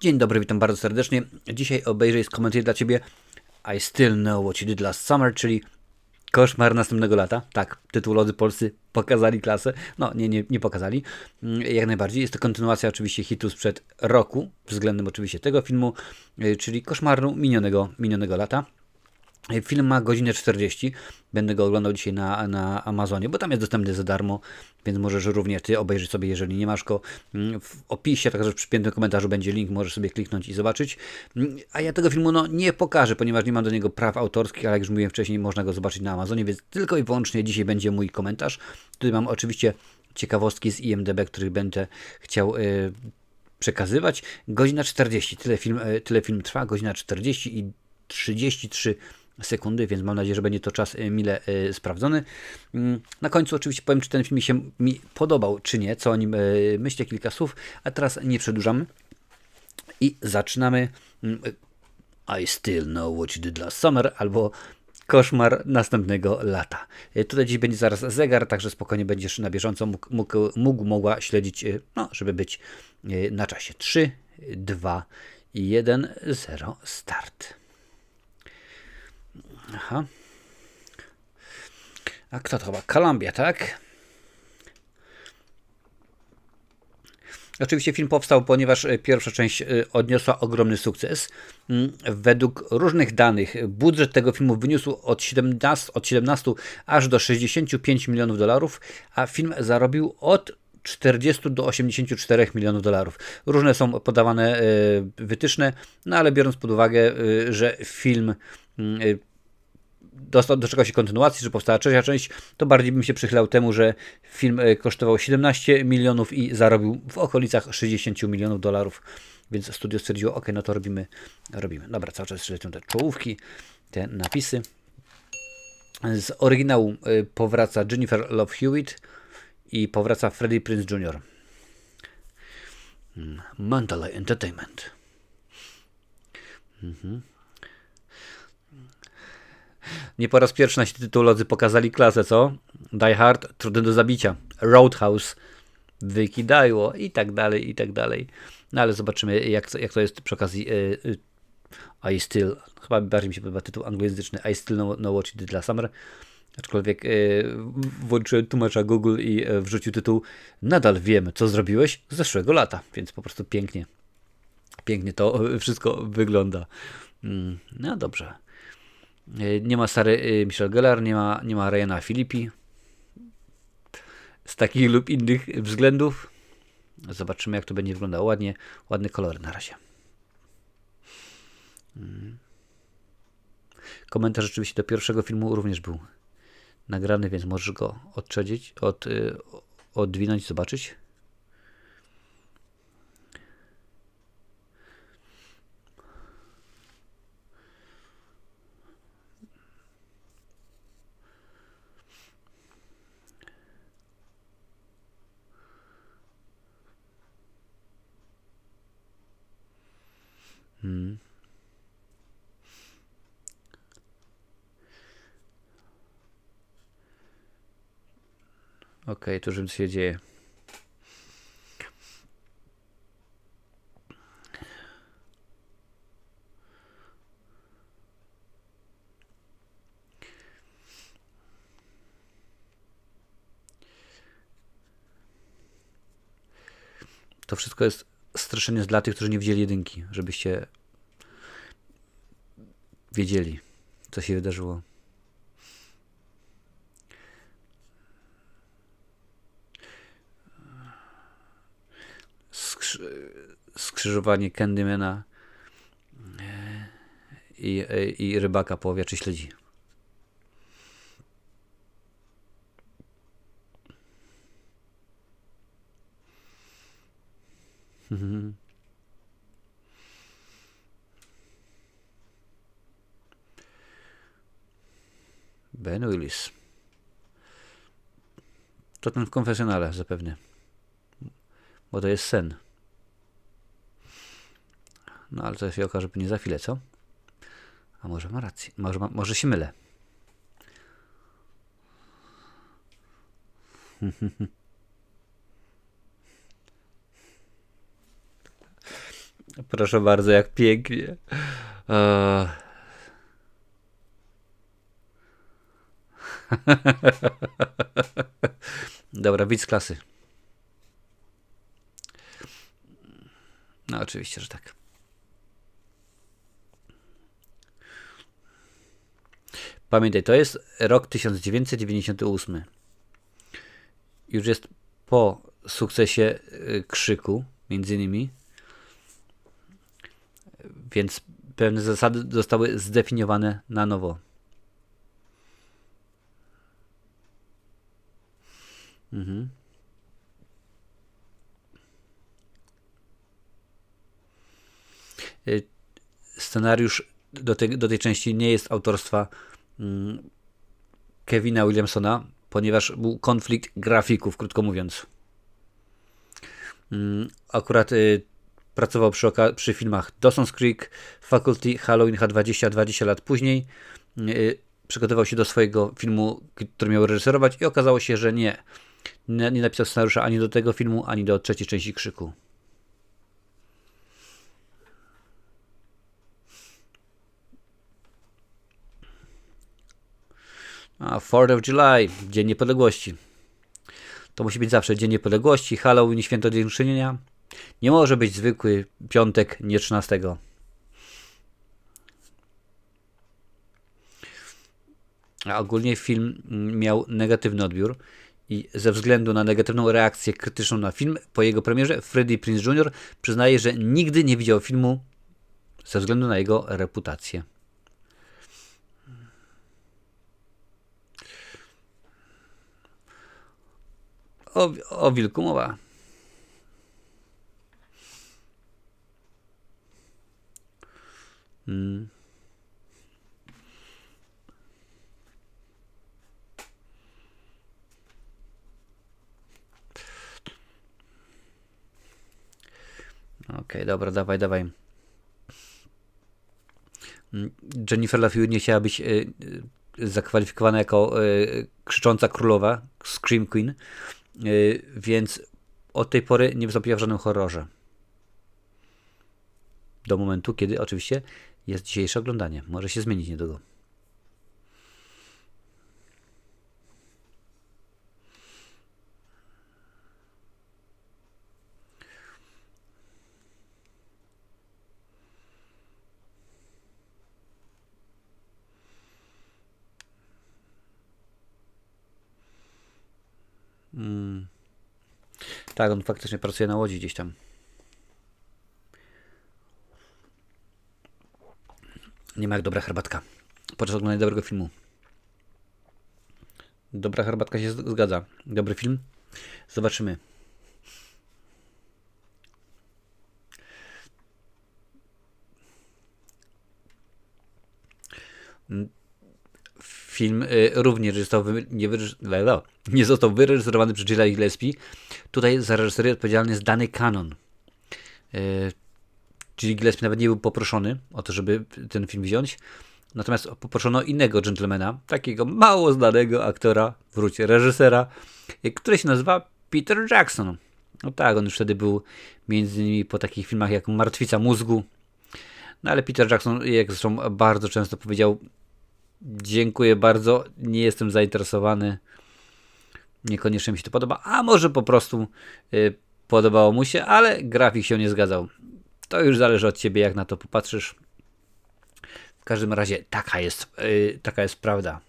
Dzień dobry, witam bardzo serdecznie. Dzisiaj obejrzę i skomentuję dla Ciebie I Still Know What You Did Last Summer, czyli Koszmar następnego lata. Tak, tytułodzy polscy pokazali klasę. No, nie pokazali. Jak najbardziej. Jest to kontynuacja oczywiście hitu sprzed roku, względem oczywiście tego filmu, czyli Koszmaru minionego lata. Film ma godzinę 40. Będę go oglądał dzisiaj na Amazonie, bo tam jest dostępny za darmo, więc możesz również Ty obejrzeć sobie, jeżeli nie masz go. W opisie, także w przypiętym komentarzu będzie link, możesz sobie kliknąć i zobaczyć. A ja tego filmu nie pokażę, ponieważ nie mam do niego praw autorskich, ale jak już mówiłem wcześniej, można go zobaczyć na Amazonie, więc tylko i wyłącznie dzisiaj będzie mój komentarz. Tutaj mam oczywiście ciekawostki z IMDb, których będę chciał przekazywać. Godzina 40, tyle film trwa, godzina 40 i 33 sekundy, więc mam nadzieję, że będzie to czas mile sprawdzony. Na końcu oczywiście powiem, czy ten film mi podobał, czy nie, co o nim myślę, kilka słów, a teraz nie przedłużamy i zaczynamy. I Still Know What You Did Last Summer, albo Koszmar następnego lata. Tutaj dziś będzie zaraz zegar, także spokojnie będziesz na bieżąco mogła śledzić, żeby być na czasie. 3, 2, 1, 0, start. Aha. A kto to chyba? Columbia, tak? Oczywiście film powstał, ponieważ pierwsza część odniosła ogromny sukces. Według różnych danych budżet tego filmu wyniósł od 17 aż do 65 milionów dolarów, a film zarobił od 40 do 84 milionów dolarów. Różne są podawane wytyczne, no ale biorąc pod uwagę, że film doczekał się kontynuacji, że powstała trzecia część, to bardziej bym się przychylał temu, że film kosztował 17 milionów i zarobił w okolicach 60 milionów dolarów, więc studio stwierdziło, ok, no to robimy. Dobra, cały czas lecą te czołówki, te napisy. Z oryginału powraca Jennifer Love Hewitt i powraca Freddie Prinze Jr. Mandalay Entertainment. Nie po raz pierwszy nasi tytułodzy pokazali klasę, co? Die Hard, trudny do zabicia. Roadhouse, wykidajło i tak dalej, i tak dalej. No ale zobaczymy, jak to jest przy okazji I Still, chyba bardziej mi się podoba tytuł anglojęzyczny, I Still Know What You Did Last Summer. Aczkolwiek włączyłem tłumacza Google i wrzucił tytuł Nadal wiem, co zrobiłeś z zeszłego lata, więc po prostu pięknie to wszystko wygląda. No dobrze. Nie ma Sary Michelle Gellar, nie ma Ryana Philippi. Z takich lub innych względów. Zobaczymy, jak to będzie wyglądało. Ładne kolory na razie. Komentarz rzeczywiście do pierwszego filmu również był nagrany, więc możesz go odwinąć, zobaczyć. Okej, to już się dzieje. To wszystko jest straszenie dla tych, którzy nie widzieli jedynki, żebyście wiedzieli, co się wydarzyło. Skrzyżowanie Candymana i rybaka połowiaczy śledzi. Ben Willis. To ten w konfesjonale zapewne. Bo to jest sen. No ale to się okaże pewnie za chwilę, co? A może ma rację. Może się mylę. Proszę bardzo, jak pięknie. Eee. Dobra, widz klasy. No oczywiście, że tak. Pamiętaj, to jest rok 1998. Już jest po sukcesie Krzyku, między innymi. Więc pewne zasady zostały zdefiniowane na nowo. Scenariusz do tej części nie jest autorstwa Kevina Williamsona, ponieważ był konflikt grafików, krótko mówiąc. Akurat pracował przy filmach Dawson's Creek, Faculty, Halloween H20 20 lat później. Przygotował się do swojego filmu, który miał reżyserować i okazało się, że nie napisał scenariusza ani do tego filmu, ani do trzeciej części Krzyku. A 4th of July, Dzień Niepodległości. To musi być zawsze Dzień Niepodległości, Halloween, Święto Dziękczynienia. Nie może być zwykły piątek, nie 13. A ogólnie film miał negatywny odbiór i ze względu na negatywną reakcję krytyczną na film po jego premierze Freddie Prinze Jr. przyznaje, że nigdy nie widział filmu ze względu na jego reputację. O wilku mowa. Okej, dobra, dawaj. Jennifer Love Hewitt nie chciała być zakwalifikowana jako krzycząca królowa, Scream Queen, więc od tej pory nie wystąpiła w żadnym horrorze. Do momentu, kiedy oczywiście jest dzisiejsze oglądanie. Może się zmienić niedługo. Tak, on faktycznie pracuje na łodzi gdzieś tam. Nie ma jak dobra herbatka podczas oglądania dobrego filmu. Dobra herbatka się zgadza. Dobry film. Zobaczymy. Film również nie został wyreżyserowany przez Gilla Gillespie. Tutaj za reżyserię odpowiedzialny jest Danny Cannon. Gill Gillespie nawet nie był poproszony o to, żeby ten film wziąć. Natomiast poproszono innego gentlemana, takiego mało znanego aktora, reżysera, który się nazywa Peter Jackson. No tak, on już wtedy był między innymi po takich filmach jak Martwica mózgu. No ale Peter Jackson, jak zresztą bardzo często powiedział, dziękuję bardzo, nie jestem zainteresowany, niekoniecznie mi się to podoba, a może po prostu podobało mu się, ale grafik się nie zgadzał. To już zależy od ciebie, jak na to popatrzysz. W każdym razie taka jest prawda.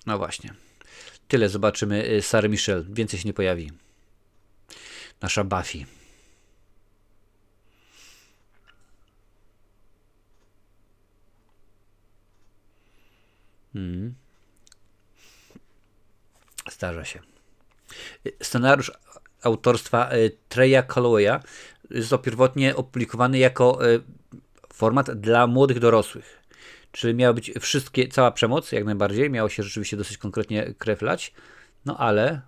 No właśnie. Tyle zobaczymy Sarah Michelle. Więcej się nie pojawi. Nasza Buffy. Zdarza się. Scenariusz autorstwa Treya Callowaya został pierwotnie opublikowany jako format dla młodych dorosłych. Czyli miała być cała przemoc, jak najbardziej. Miało się rzeczywiście dosyć konkretnie krew lać. No ale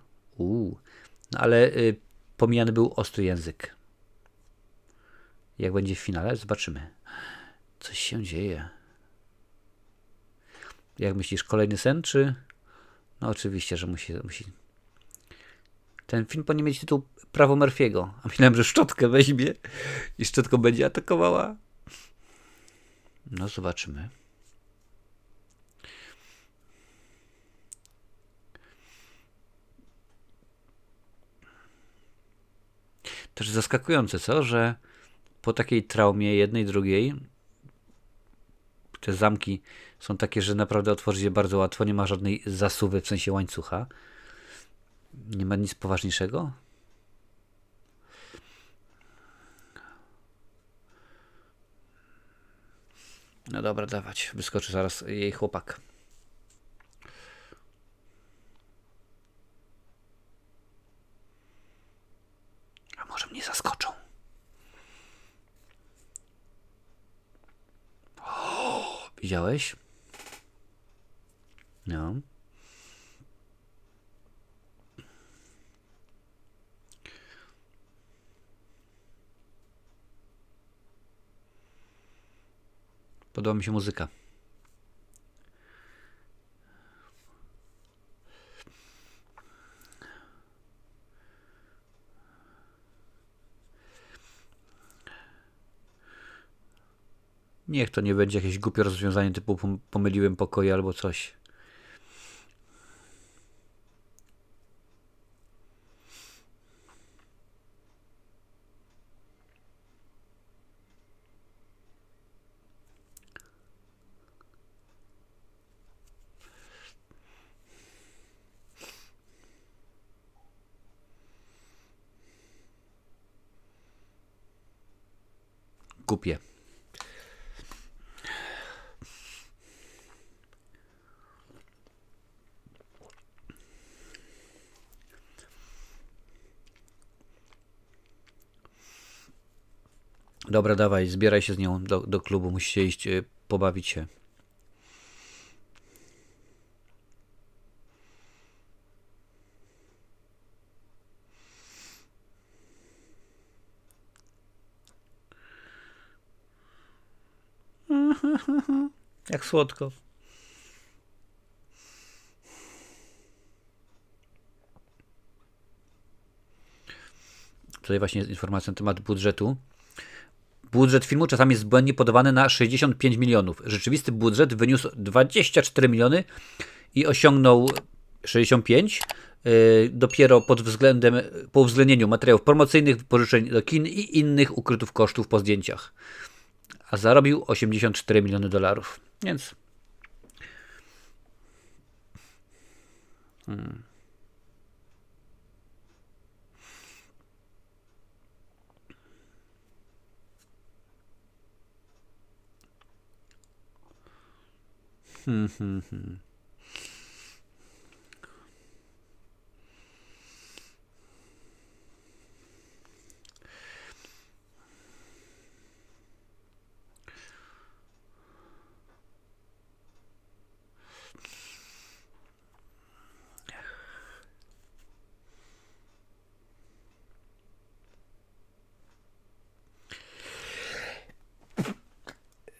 pomijany był ostry język. Jak będzie w finale? Zobaczymy. Coś się dzieje. Jak myślisz, kolejny sen, czy... No oczywiście, że musi. Ten film powinien mieć tytuł Prawo Murphy'ego. A myślałem, że szczotkę weźmie i szczotką będzie atakowała. No zobaczymy. Też zaskakujące, co? Że po takiej traumie jednej, drugiej te zamki są takie, że naprawdę otworzyć je bardzo łatwo. Nie ma żadnej zasuwy, w sensie łańcucha. Nie ma nic poważniejszego. No dobra, dawać. Wyskoczy zaraz jej chłopak. A może mnie zaskoczą? O, widziałeś? No. Podoba mi się muzyka. Niech to nie będzie jakieś głupie rozwiązanie typu pomyliłem pokoje albo coś. Głupie. Dobra, dawaj, zbieraj się z nią do klubu. Musicie iść pobawić się. Jak słodko. Tutaj właśnie jest informacja na temat budżetu. Budżet filmu czasami jest błędnie podawany na 65 milionów. Rzeczywisty budżet wyniósł 24 miliony i osiągnął 65 dopiero po uwzględnieniu materiałów promocyjnych, wypożyczeń do kin i innych ukrytych kosztów po zdjęciach. A zarobił 84 miliony dolarów. Więc...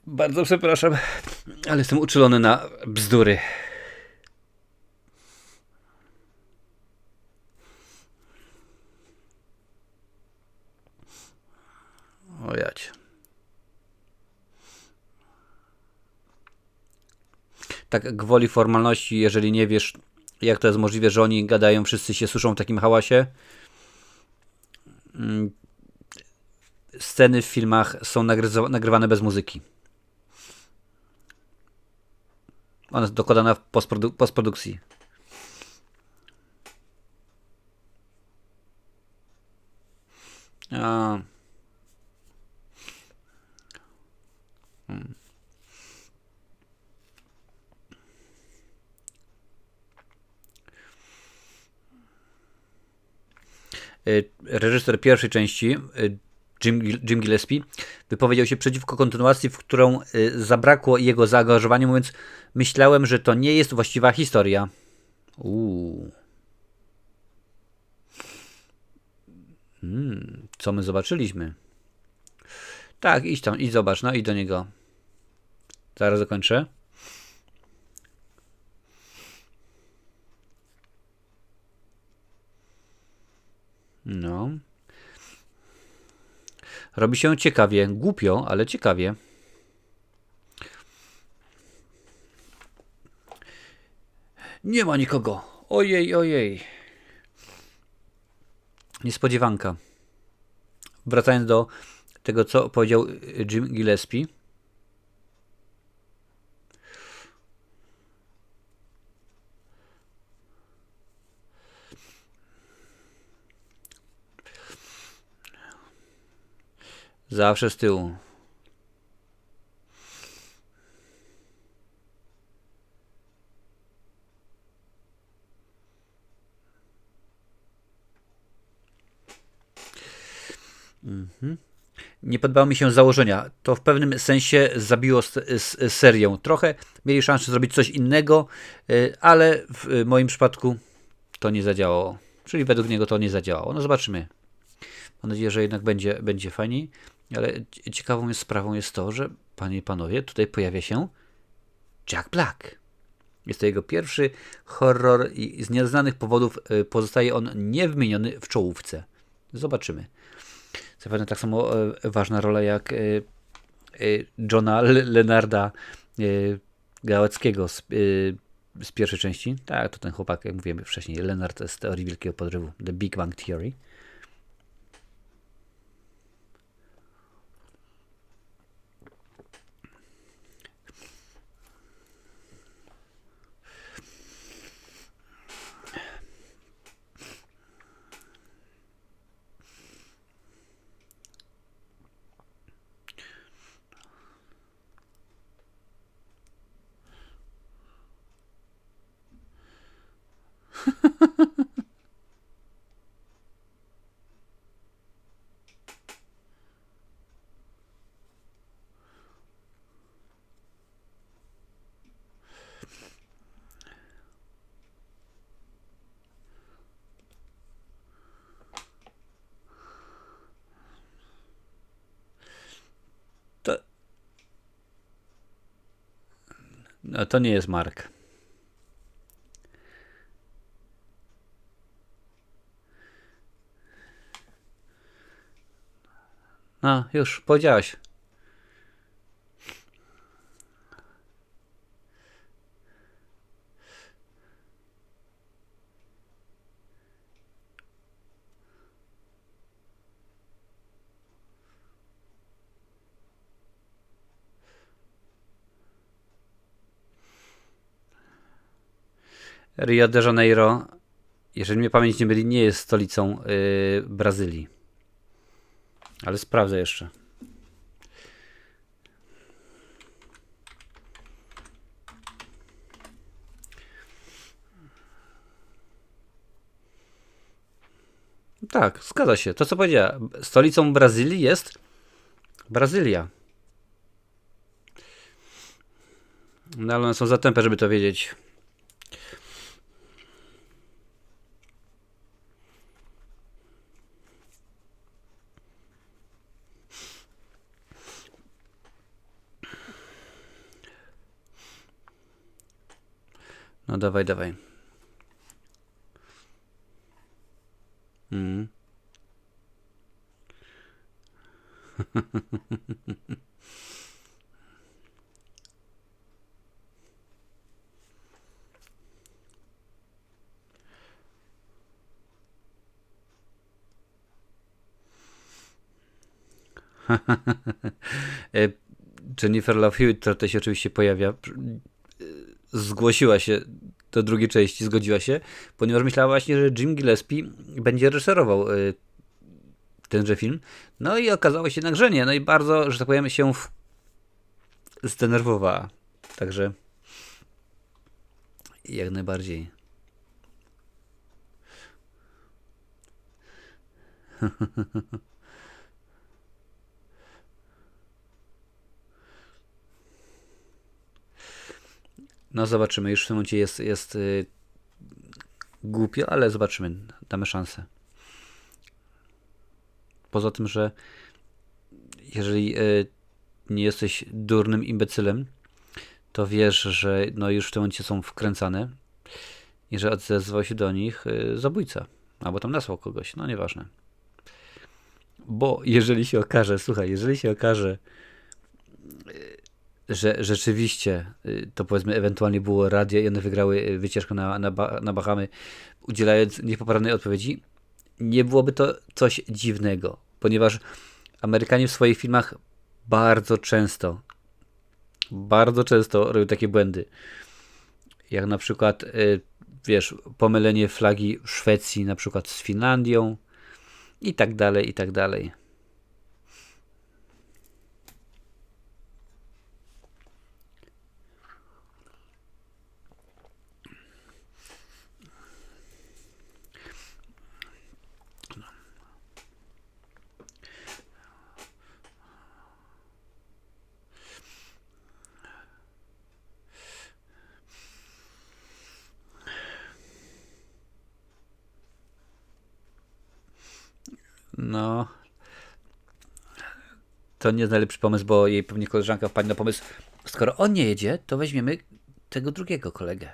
Bardzo przepraszam, ale jestem uczulony na bzdury. O jać. Tak gwoli formalności, jeżeli nie wiesz, jak to jest możliwe, że oni gadają, wszyscy się suszą w takim hałasie. Sceny w filmach są nagrywane bez muzyki. Ona jest dokładana w postprodukcji. A. Reżyser pierwszej części, Jim Gillespie, wypowiedział się przeciwko kontynuacji, w którą zabrakło jego zaangażowania, mówiąc: myślałem, że to nie jest właściwa historia. Co my zobaczyliśmy? Tak, idź tam, idź zobacz, no idź do niego. Zaraz zakończę. No. Robi się ciekawie. Głupio, ale ciekawie. Nie ma nikogo. Ojej, ojej. Niespodziewanka. Wracając do tego, co powiedział Jim Gillespie. Zawsze z tyłu. Nie podobały mi się założenia. To w pewnym sensie zabiło serię. Trochę mieli szansę zrobić coś innego, ale w moim przypadku to nie zadziałało. Czyli według niego to nie zadziałało. No zobaczymy. Mam nadzieję, że jednak będzie fajniej. Ale ciekawą sprawą jest to, że panie i panowie, tutaj pojawia się Jack Black. Jest to jego pierwszy horror i z nieznanych powodów pozostaje on niewymieniony w czołówce. Zobaczymy. Zapewne tak samo ważna rola jak Johna Leonarda Gałeckiego z pierwszej części. Tak, to ten chłopak, jak mówiłem wcześniej, Leonard z Teorii Wielkiego Podrywu, The Big Bang Theory. No, to nie jest Mark. No, już powiedziałaś. Rio de Janeiro, jeżeli mnie pamięć nie myli, nie jest stolicą Brazylii. Ale sprawdzę jeszcze. Tak, zgadza się. To co powiedziała. Stolicą Brazylii jest Brazylia. No ale one są za tępe, żeby to wiedzieć. No dawaj, dawaj. Mm. Jennifer Love Hewitt, która tutaj się oczywiście pojawia, zgłosiła się do drugiej części, zgodziła się, ponieważ myślała właśnie, że Jim Gillespie będzie reżyserował tenże film. No i okazało się jednak, że nie. No i bardzo, że tak powiem, się zdenerwowała. Także jak najbardziej. No zobaczymy. Już w tym momencie jest głupio, ale zobaczymy. Damy szansę. Poza tym, że jeżeli nie jesteś durnym imbecylem, to wiesz, że no już w tym momencie są wkręcane i że odezwał się do nich zabójca. Albo tam nasłał kogoś. No nieważne. Bo jeżeli się okaże, słuchaj, jeżeli się okaże, że rzeczywiście to powiedzmy ewentualnie było radio i one wygrały wycieczkę na Bahamy, udzielając niepoprawnej odpowiedzi, nie byłoby to coś dziwnego, ponieważ Amerykanie w swoich filmach bardzo często robią takie błędy. Jak na przykład, wiesz, pomylenie flagi Szwecji na przykład z Finlandią i tak dalej, i tak dalej. No, to nie jest najlepszy pomysł, bo jej pewnie koleżanka wpadnie na pomysł, skoro on nie jedzie, to weźmiemy tego drugiego kolegę.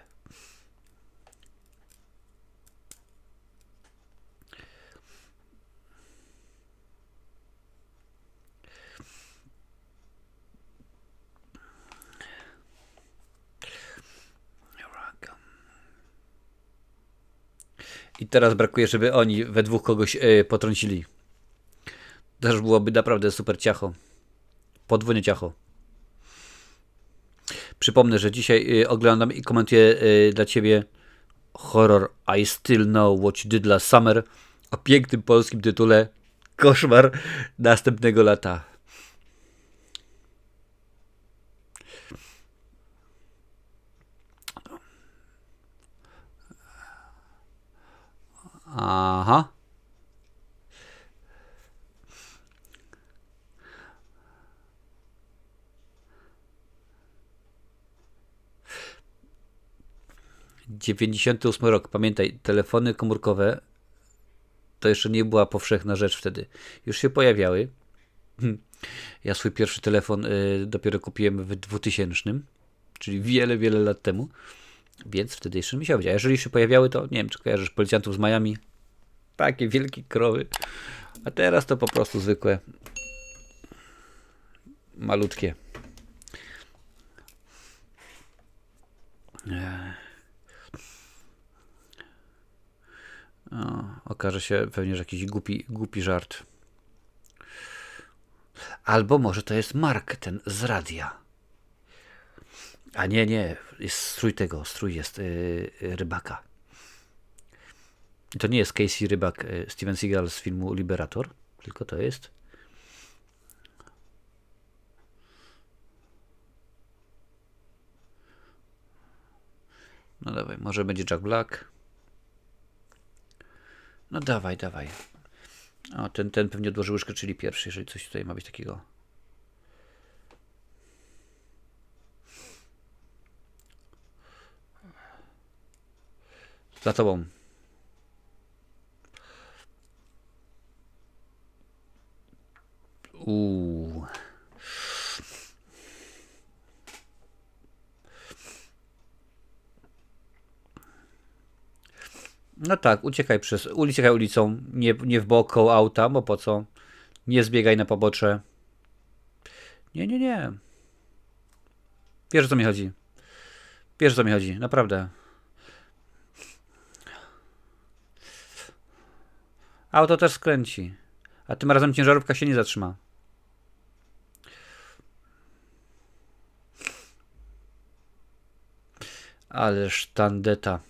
I teraz brakuje, żeby oni we dwóch kogoś potrącili. Też byłoby naprawdę super ciacho. Podwójne ciacho. Przypomnę, że dzisiaj oglądam i komentuję dla Ciebie horror I Still Know What You Did Last Summer o pięknym polskim tytule Koszmar następnego lata. Aha. '98 rok. Pamiętaj, telefony komórkowe to jeszcze nie była powszechna rzecz wtedy. Już się pojawiały. Ja swój pierwszy telefon dopiero kupiłem w 2000, czyli wiele, wiele lat temu. Więc wtedy jeszcze nie musiało być. A jeżeli się pojawiały, to nie wiem, czy kojarzysz policjantów z Miami. Takie wielkie krowy. A teraz to po prostu zwykłe. Malutkie. Okaże się pewnie, że jakiś głupi żart. Albo może to jest Mark, ten z radia. A nie, jest strój jest Rybaka. To nie jest Casey Rybak, Steven Seagal z filmu Liberator, tylko to jest... No dawaj, może będzie Jack Black. No dawaj. O, ten pewnie odłoży łyżkę, czyli pierwszy, jeżeli coś tutaj ma być takiego. Za tobą. No tak, uciekaj ulicą, nie w bok koło auta, bo po co? Nie zbiegaj na pobocze. Nie. Wiesz, o co mi chodzi. Naprawdę. Auto też skręci. A tym razem ciężarówka się nie zatrzyma. Ależ tandeta.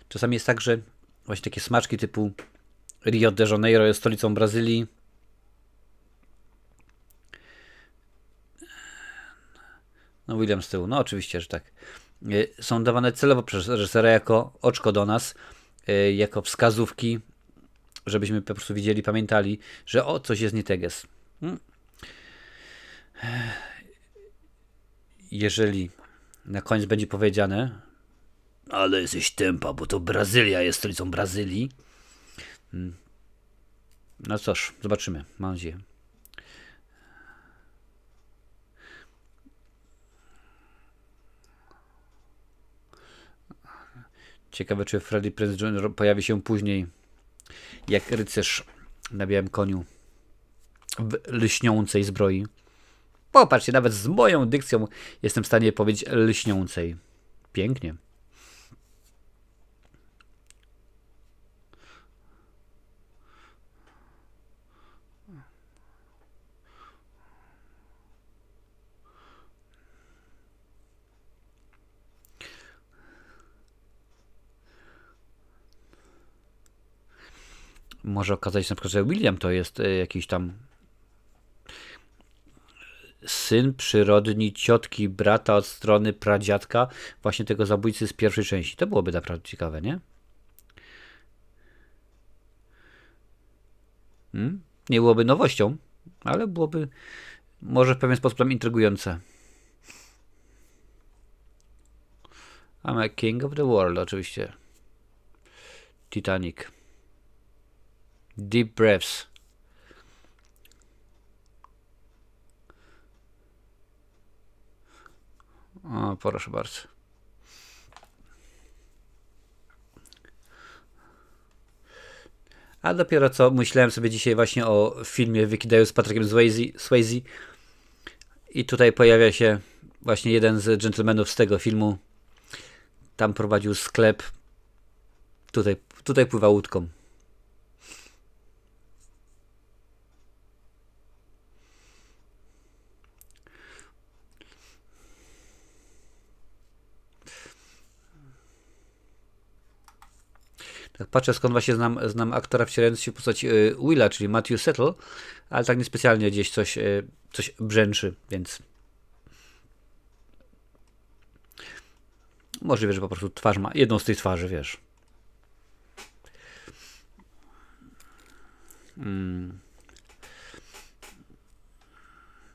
Czasami jest tak, że właśnie takie smaczki typu Rio de Janeiro jest stolicą Brazylii. No William z tyłu, no oczywiście, że tak. Są dawane celowo przez reżysera jako oczko do nas, jako wskazówki żebyśmy po prostu widzieli, pamiętali, że o, coś jest nie teges. Jeżeli na koniec będzie powiedziane, ale jesteś tempa, bo to Brazylia jest stolicą Brazylii. No cóż, zobaczymy, mam nadzieję. Ciekawe, czy Freddie Prinze Jr. pojawi się później jak rycerz na białym koniu w lśniącej zbroi. Popatrzcie, nawet z moją dykcją jestem w stanie powiedzieć lśniącej. Pięknie. Może okazać się na przykład, że William to jest jakiś tam syn przyrodni ciotki brata od strony pradziadka właśnie tego zabójcy z pierwszej części. To byłoby naprawdę ciekawe, nie? Nie byłoby nowością, ale byłoby może w pewien sposób tam intrygujące. I'm a king of the world, oczywiście. Titanic. Deep breaths. O, proszę bardzo. A dopiero co myślałem sobie dzisiaj właśnie o filmie Wykidaju z Patrickiem Swayze i tutaj pojawia się właśnie jeden z dżentelmenów z tego filmu. Tam prowadził sklep. Tutaj pływa łódką. Tak patrzę, skąd właśnie znam aktora wcielając się w postać Willa, czyli Matthew Settle, ale tak niespecjalnie gdzieś coś brzęczy, więc możliwe, że po prostu twarz ma jedną z tych twarzy, wiesz.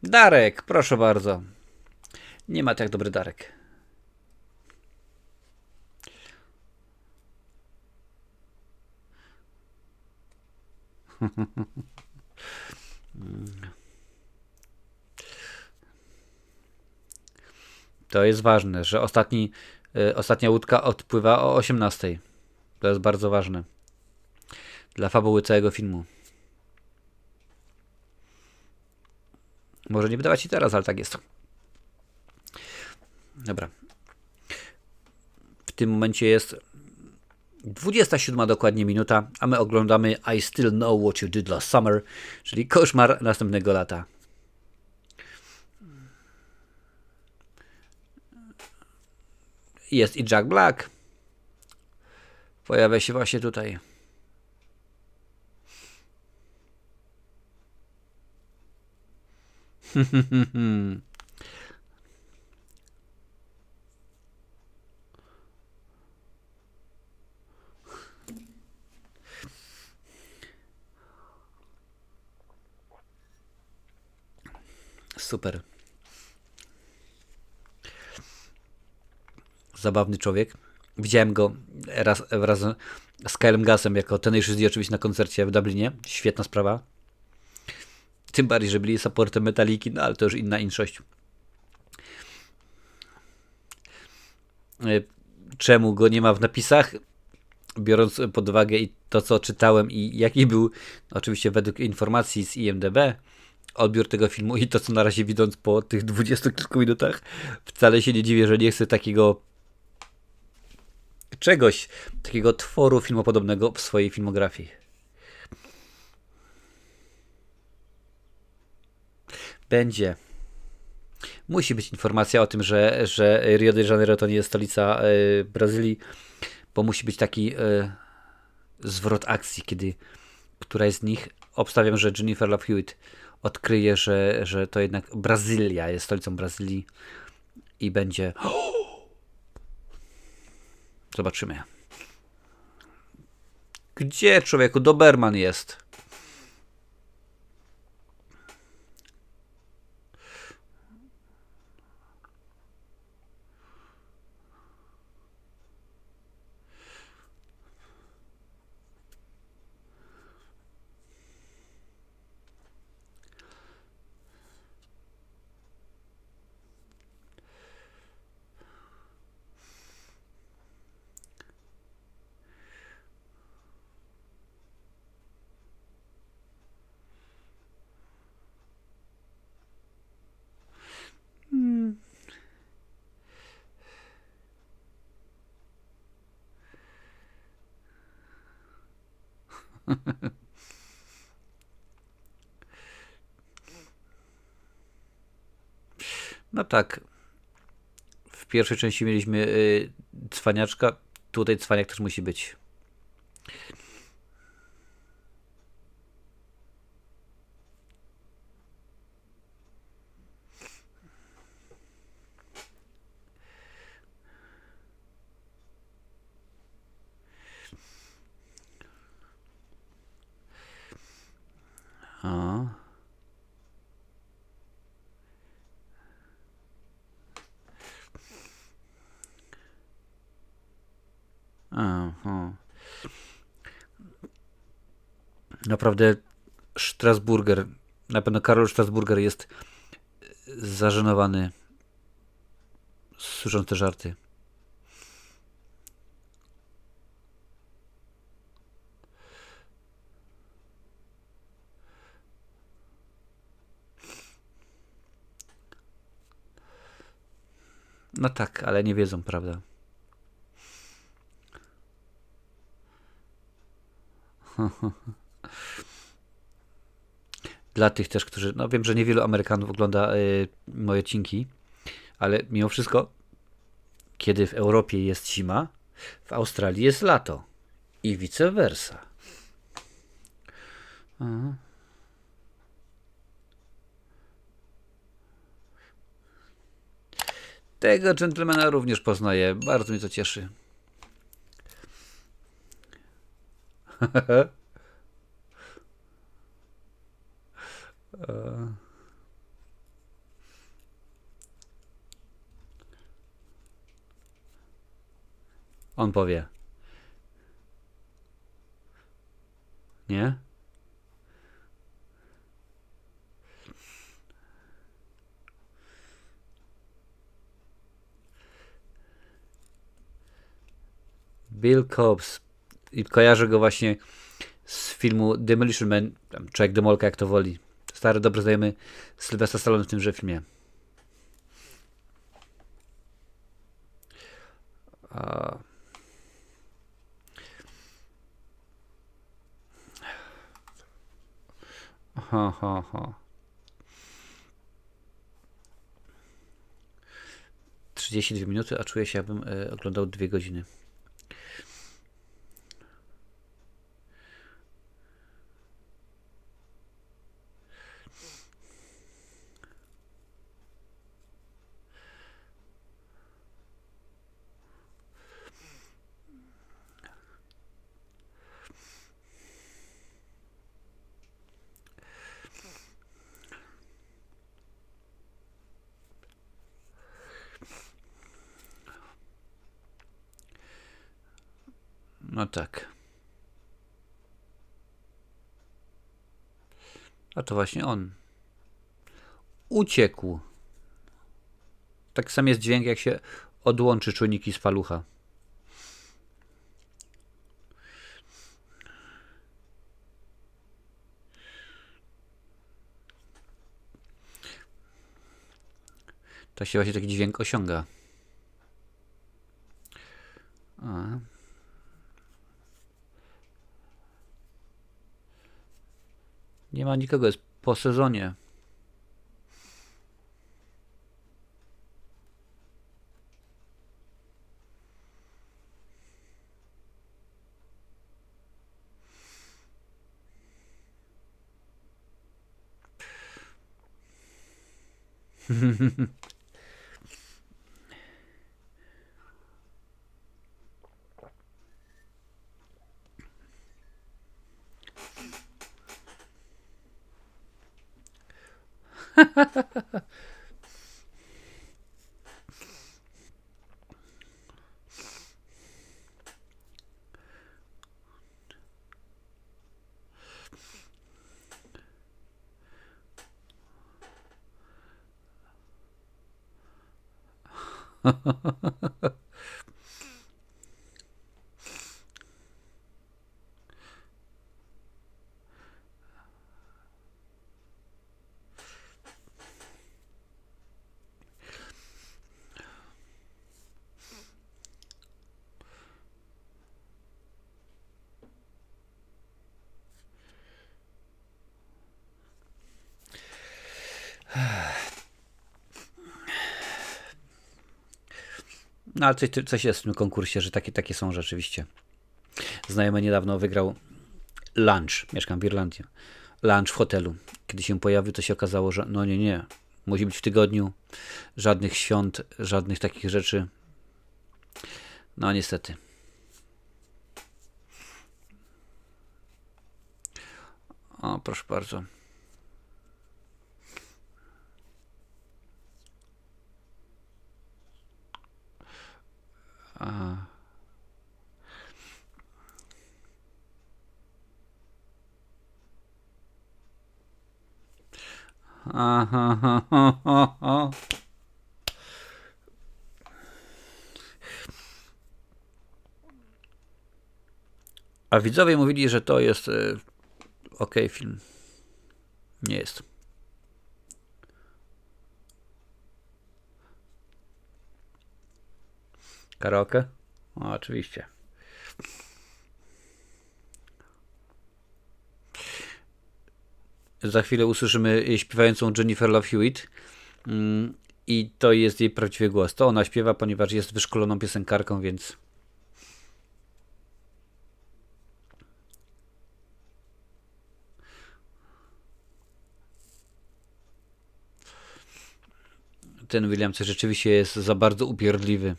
Darek, proszę bardzo. Nie ma tak dobry Darek. To jest ważne, że ostatnia łódka odpływa o 18. To jest bardzo ważne. Dla fabuły całego filmu. Może nie wydawać się teraz, ale tak jest. Dobra. W tym momencie jest 27 dokładnie minuta, a my oglądamy I Still Know What You Did Last Summer, czyli koszmar następnego lata. Jest i Jack Black. Pojawia się właśnie tutaj. Super. Zabawny człowiek. Widziałem go wraz z Kylem Gassem jako Tenacious D oczywiście na koncercie w Dublinie. Świetna sprawa. Tym bardziej, że byli supportem Metaliki, no ale to już inna inszość. Czemu go nie ma w napisach? Biorąc pod uwagę i to, co czytałem i jaki był, oczywiście według informacji z IMDb, odbiór tego filmu i to, co na razie widząc po tych 20 kilku minutach, wcale się nie dziwię, że nie chcę takiego takiego tworu filmopodobnego w swojej filmografii. Będzie. Musi być informacja o tym, że Rio de Janeiro to nie jest stolica Brazylii, bo musi być taki zwrot akcji, kiedy któraś z nich, obstawiam, że Jennifer Love Hewitt odkryje, że to jednak Brazylia jest stolicą Brazylii i będzie... Zobaczymy. Gdzie, człowieku? Doberman jest. No tak. W pierwszej części mieliśmy cwaniaczka. Tutaj cwaniak też musi być. O. Aha. Naprawdę Strasburger, na pewno Karol Strasburger jest zażenowany, słysząc te żarty. No tak, ale nie wiedzą, prawda? Dla tych też, którzy, no wiem, że niewielu Amerykanów ogląda moje odcinki, ale mimo wszystko, kiedy w Europie jest zima, w Australii jest lato i vice versa. Aha. Tego dżentelmena również poznaję. Bardzo mnie to cieszy. On powie. Nie? Bill Cobbs. I kojarzę go właśnie z filmu Demolition Man, Człowiek Demolka, jak to woli. Stary, dobry znajomy Sylwestra Stallone w tymże filmie. Ha, ha, ha. 32 minuty, a czuję się, jakbym oglądał 2 godziny. No tak. A to właśnie on. Uciekł. Tak sam jest dźwięk, jak się odłączy czujniki z palucha. To się właśnie taki dźwięk osiąga. A. Nie ma nikogo, jest po sezonie. No ale coś jest w tym konkursie, że takie są rzeczywiście. Znajomy niedawno wygrał lunch. Mieszkam w Irlandii. Lunch w hotelu. Kiedy się pojawił, to się okazało, że no nie. Musi być w tygodniu. Żadnych świąt, żadnych takich rzeczy. No niestety. O, proszę bardzo. Aha. A widzowie mówili, że to jest ok film. Nie jest. Karaoke? O, oczywiście. Za chwilę usłyszymy śpiewającą Jennifer Love Hewitt i to jest jej prawdziwy głos. To ona śpiewa, ponieważ jest wyszkoloną piosenkarką, więc ten Williams rzeczywiście jest za bardzo upierdliwy.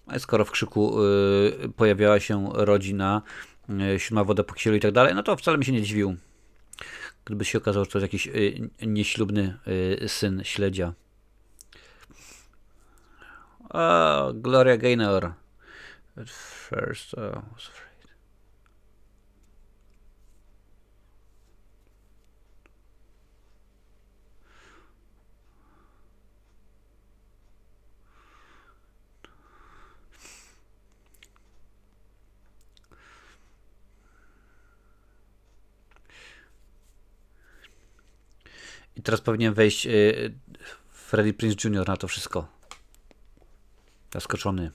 A skoro w krzyku pojawiała się rodzina, siódma woda po kisielu i tak dalej, no to wcale mi się nie dziwił. Gdyby się okazało, że to jest jakiś nieślubny syn śledzia. O, Gloria Gaynor. At first I was afraid. I teraz powinien wejść Freddie Prinze Jr. na to wszystko. Zaskoczony.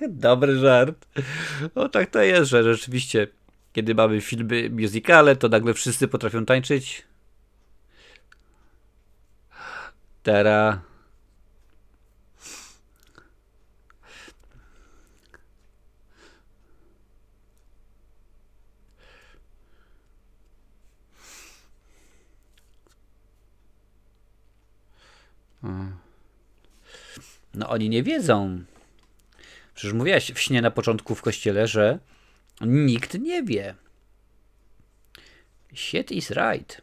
Dobry żart. No tak to jest, że rzeczywiście kiedy mamy filmy musicale, to nagle wszyscy potrafią tańczyć. Teraz no oni nie wiedzą. Przecież mówiłaś w śnie na początku w kościele, że nikt nie wie. Shit is right.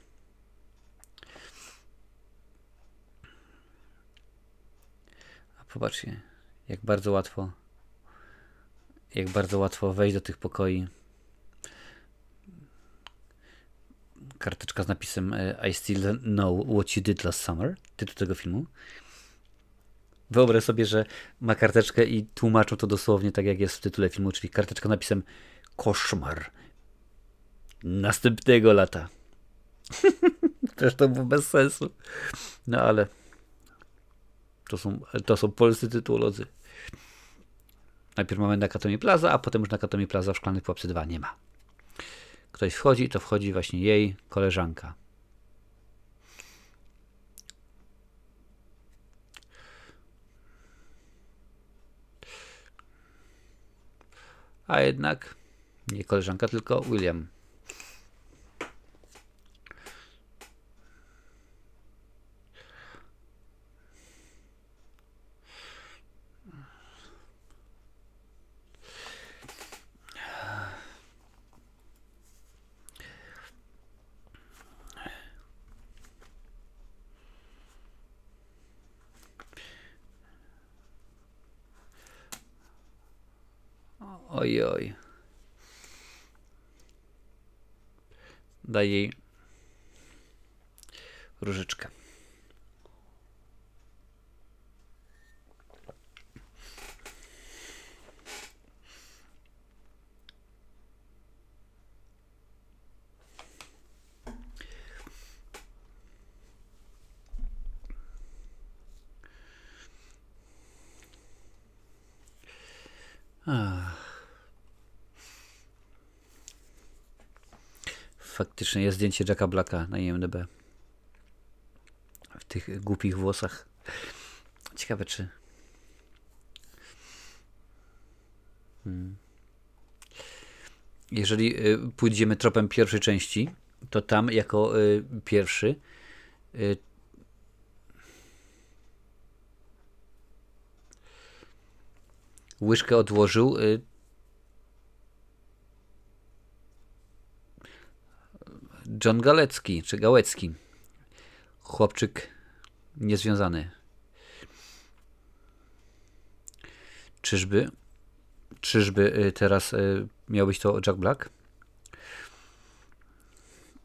A popatrzcie, jak bardzo łatwo wejść do tych pokoi. Karteczka z napisem I still know what you did last summer. Tytuł tego filmu. Wyobraź sobie, że ma karteczkę i tłumaczą to dosłownie tak, jak jest w tytule filmu, czyli karteczka z napisem koszmar następnego lata. Przecież to było bez sensu. No ale to są polscy tytułolodzy. Najpierw mamy Nakatomi Plaza, a potem już Nakatomi Plaza w Szklanych Pułapce 2 nie ma. Ktoś wchodzi, to wchodzi właśnie jej koleżanka. A jednak nie koleżanka, tylko William. Oj, oj. Daj jej różyczkę. Faktycznie jest zdjęcie Jacka Blacka na IMDb. W tych głupich włosach. Ciekawe czy... Jeżeli pójdziemy tropem pierwszej części, to tam jako pierwszy łyżkę odłożył John Galecki, czy Gałecki. Chłopczyk niezwiązany. Czyżby teraz miał być to Jack Black?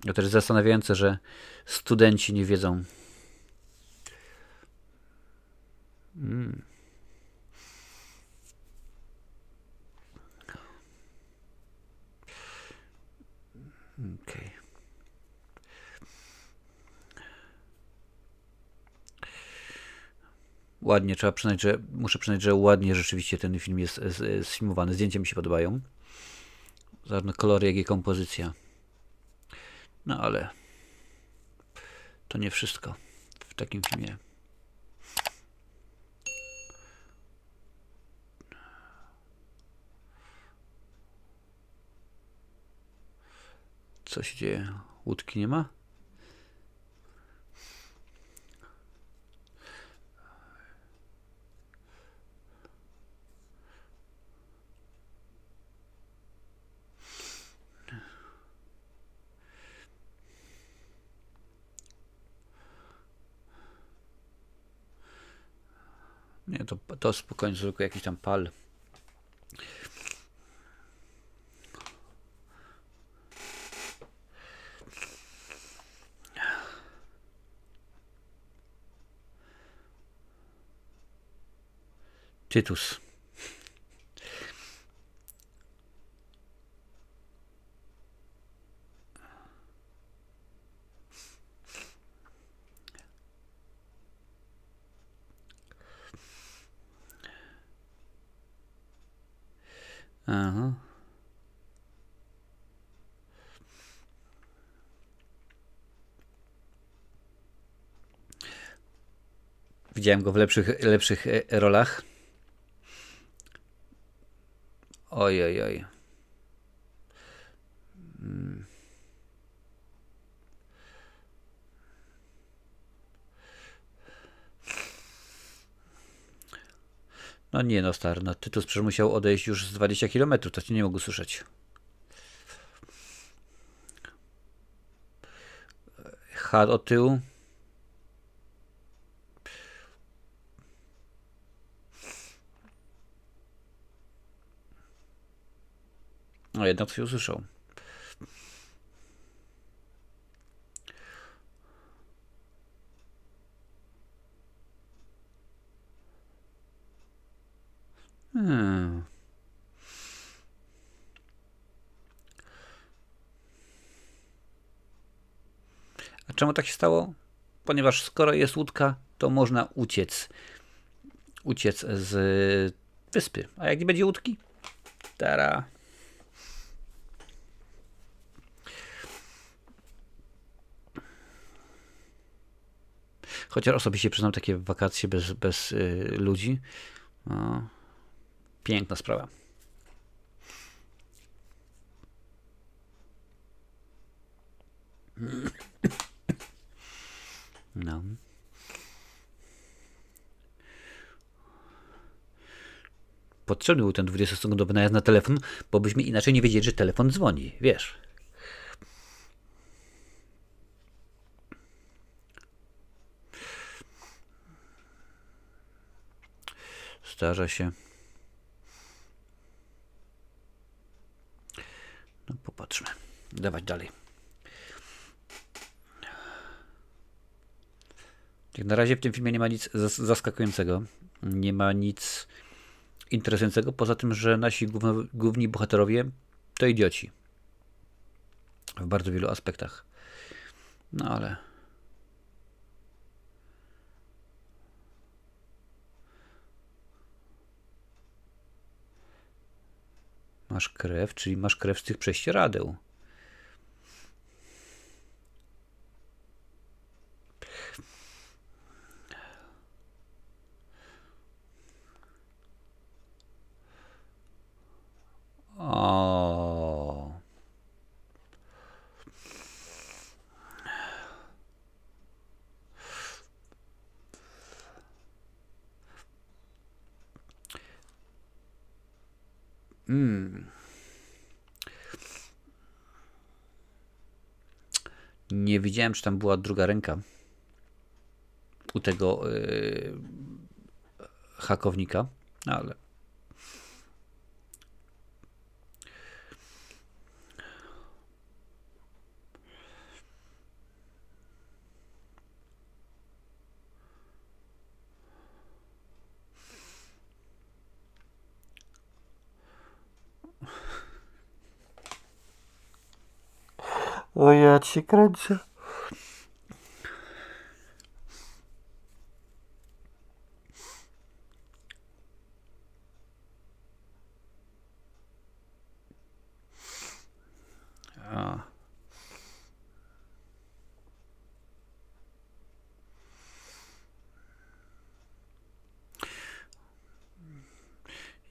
To też zastanawiające, że studenci nie wiedzą. Okay. Ładnie, muszę przyznać, że ładnie rzeczywiście ten film jest sfilmowany. Zdjęcia mi się podobają. Zarówno kolory, jak i kompozycja. No ale to nie wszystko w takim filmie. Co się dzieje? Łódki nie ma? Nie, to spokojnie, tylko jakiś tam pal. Tytus. Aha. Widziałem go w lepszych rolach. Oj, oj, oj. No nie no, stary, no Tytus przecież musiał odejść już z 20 km, to cię nie mógł słyszeć. Had od tyłu. No jednak się usłyszał. A czemu tak się stało? Ponieważ skoro jest łódka, to można uciec. Uciec z wyspy. A jak nie będzie łódki? Tara. Chociaż osobiście przyznam takie wakacje bez ludzi. No, piękna sprawa. No. Potrzebny był ten 20-sekundowy najazd na telefon, bo byśmy inaczej nie wiedzieli, że telefon dzwoni, wiesz. Zdarza się. No popatrzmy. Dawać dalej. Jak na razie w tym filmie nie ma nic zaskakującego. Nie ma nic interesującego, poza tym, że nasi główni bohaterowie to idioci. W bardzo wielu aspektach. No ale... Masz krew, czyli masz krew z tych prześcieradeł. O. Nie widziałem, czy tam była druga ręka u tego hakownika, ale... O, ja cię kręcę. A.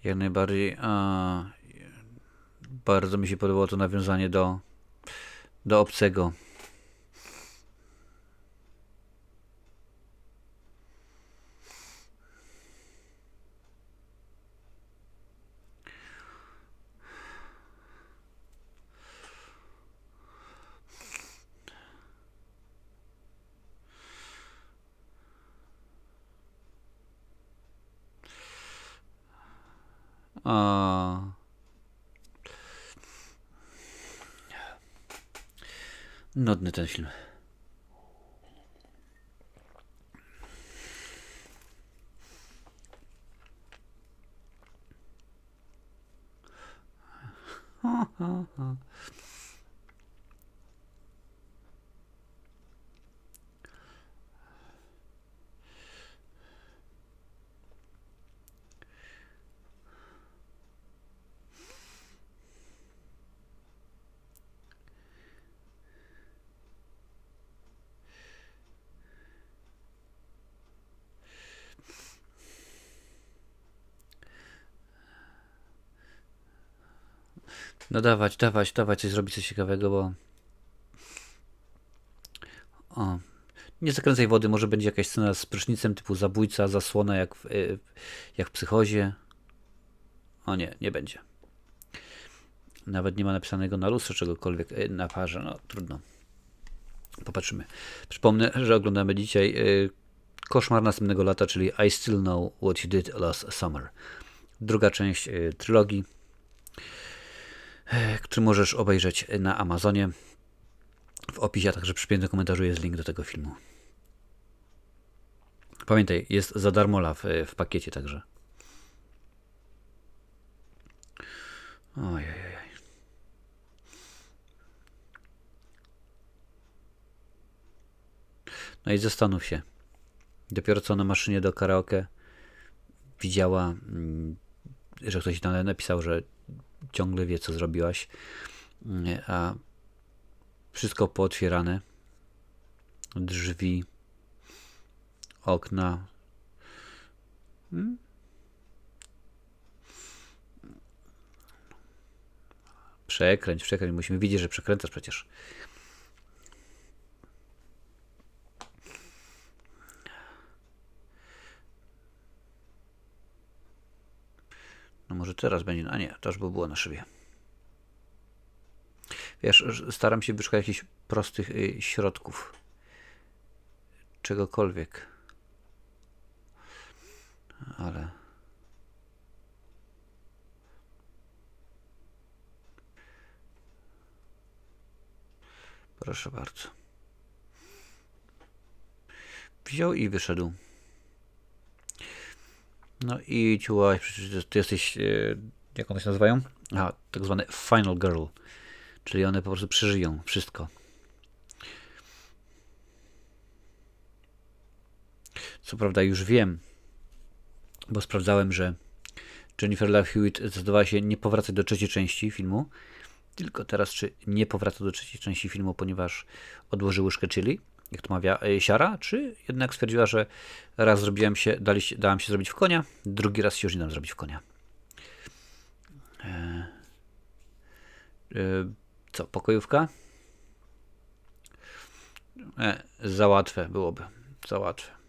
Jak najbardziej. Bardzo mi się podobało to nawiązanie do obcego. Nudny ten film. No dawać, coś zrobić coś ciekawego, bo... O. Nie zakręcaj wody, może będzie jakaś scena z prysznicem typu zabójca, zasłona jak w Psychozie. O nie, nie będzie. Nawet nie ma napisanego na lustrze czegokolwiek na parze, no trudno. Popatrzymy. Przypomnę, że oglądamy dzisiaj Koszmar następnego lata, czyli I Still Know What You Did Last Summer. Druga część trylogii, który możesz obejrzeć na Amazonie. W opisie, a także przypiętym komentarzu jest link do tego filmu. Pamiętaj, jest za darmo w pakiecie także. Ojej. No i zastanów się. Dopiero co na maszynie do karaoke widziała, że ktoś tam napisał, że ciągle wie, co zrobiłaś, a wszystko pootwierane. Drzwi, okna. Przekręć. Musimy widzieć, że przekręcasz przecież. No może teraz będzie. A nie, to już by było na szybie. Wiesz, staram się wyszukać jakichś prostych środków. Czegokolwiek. Ale... Proszę bardzo. Wziął i wyszedł. No i ciułaś, przecież ty jesteś, jak one się nazywają? A, tak zwane final girl. Czyli one po prostu przeżyją wszystko. Co prawda już wiem, bo sprawdzałem, że Jennifer Love Hewitt zdecydowała się nie powracać do trzeciej części filmu, tylko teraz czy nie powraca do trzeciej części filmu, ponieważ odłoży łyżkę chili, jak to mawia siara, czy jednak stwierdziła, że raz dałam się zrobić w konia, drugi raz się już nie dam zrobić w konia. Co, pokojówka? Za łatwe byłoby. Za łatwe.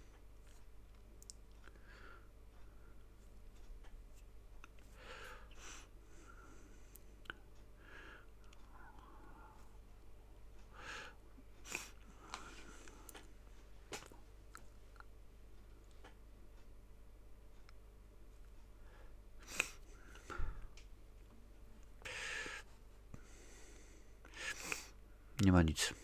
Nie ma nic.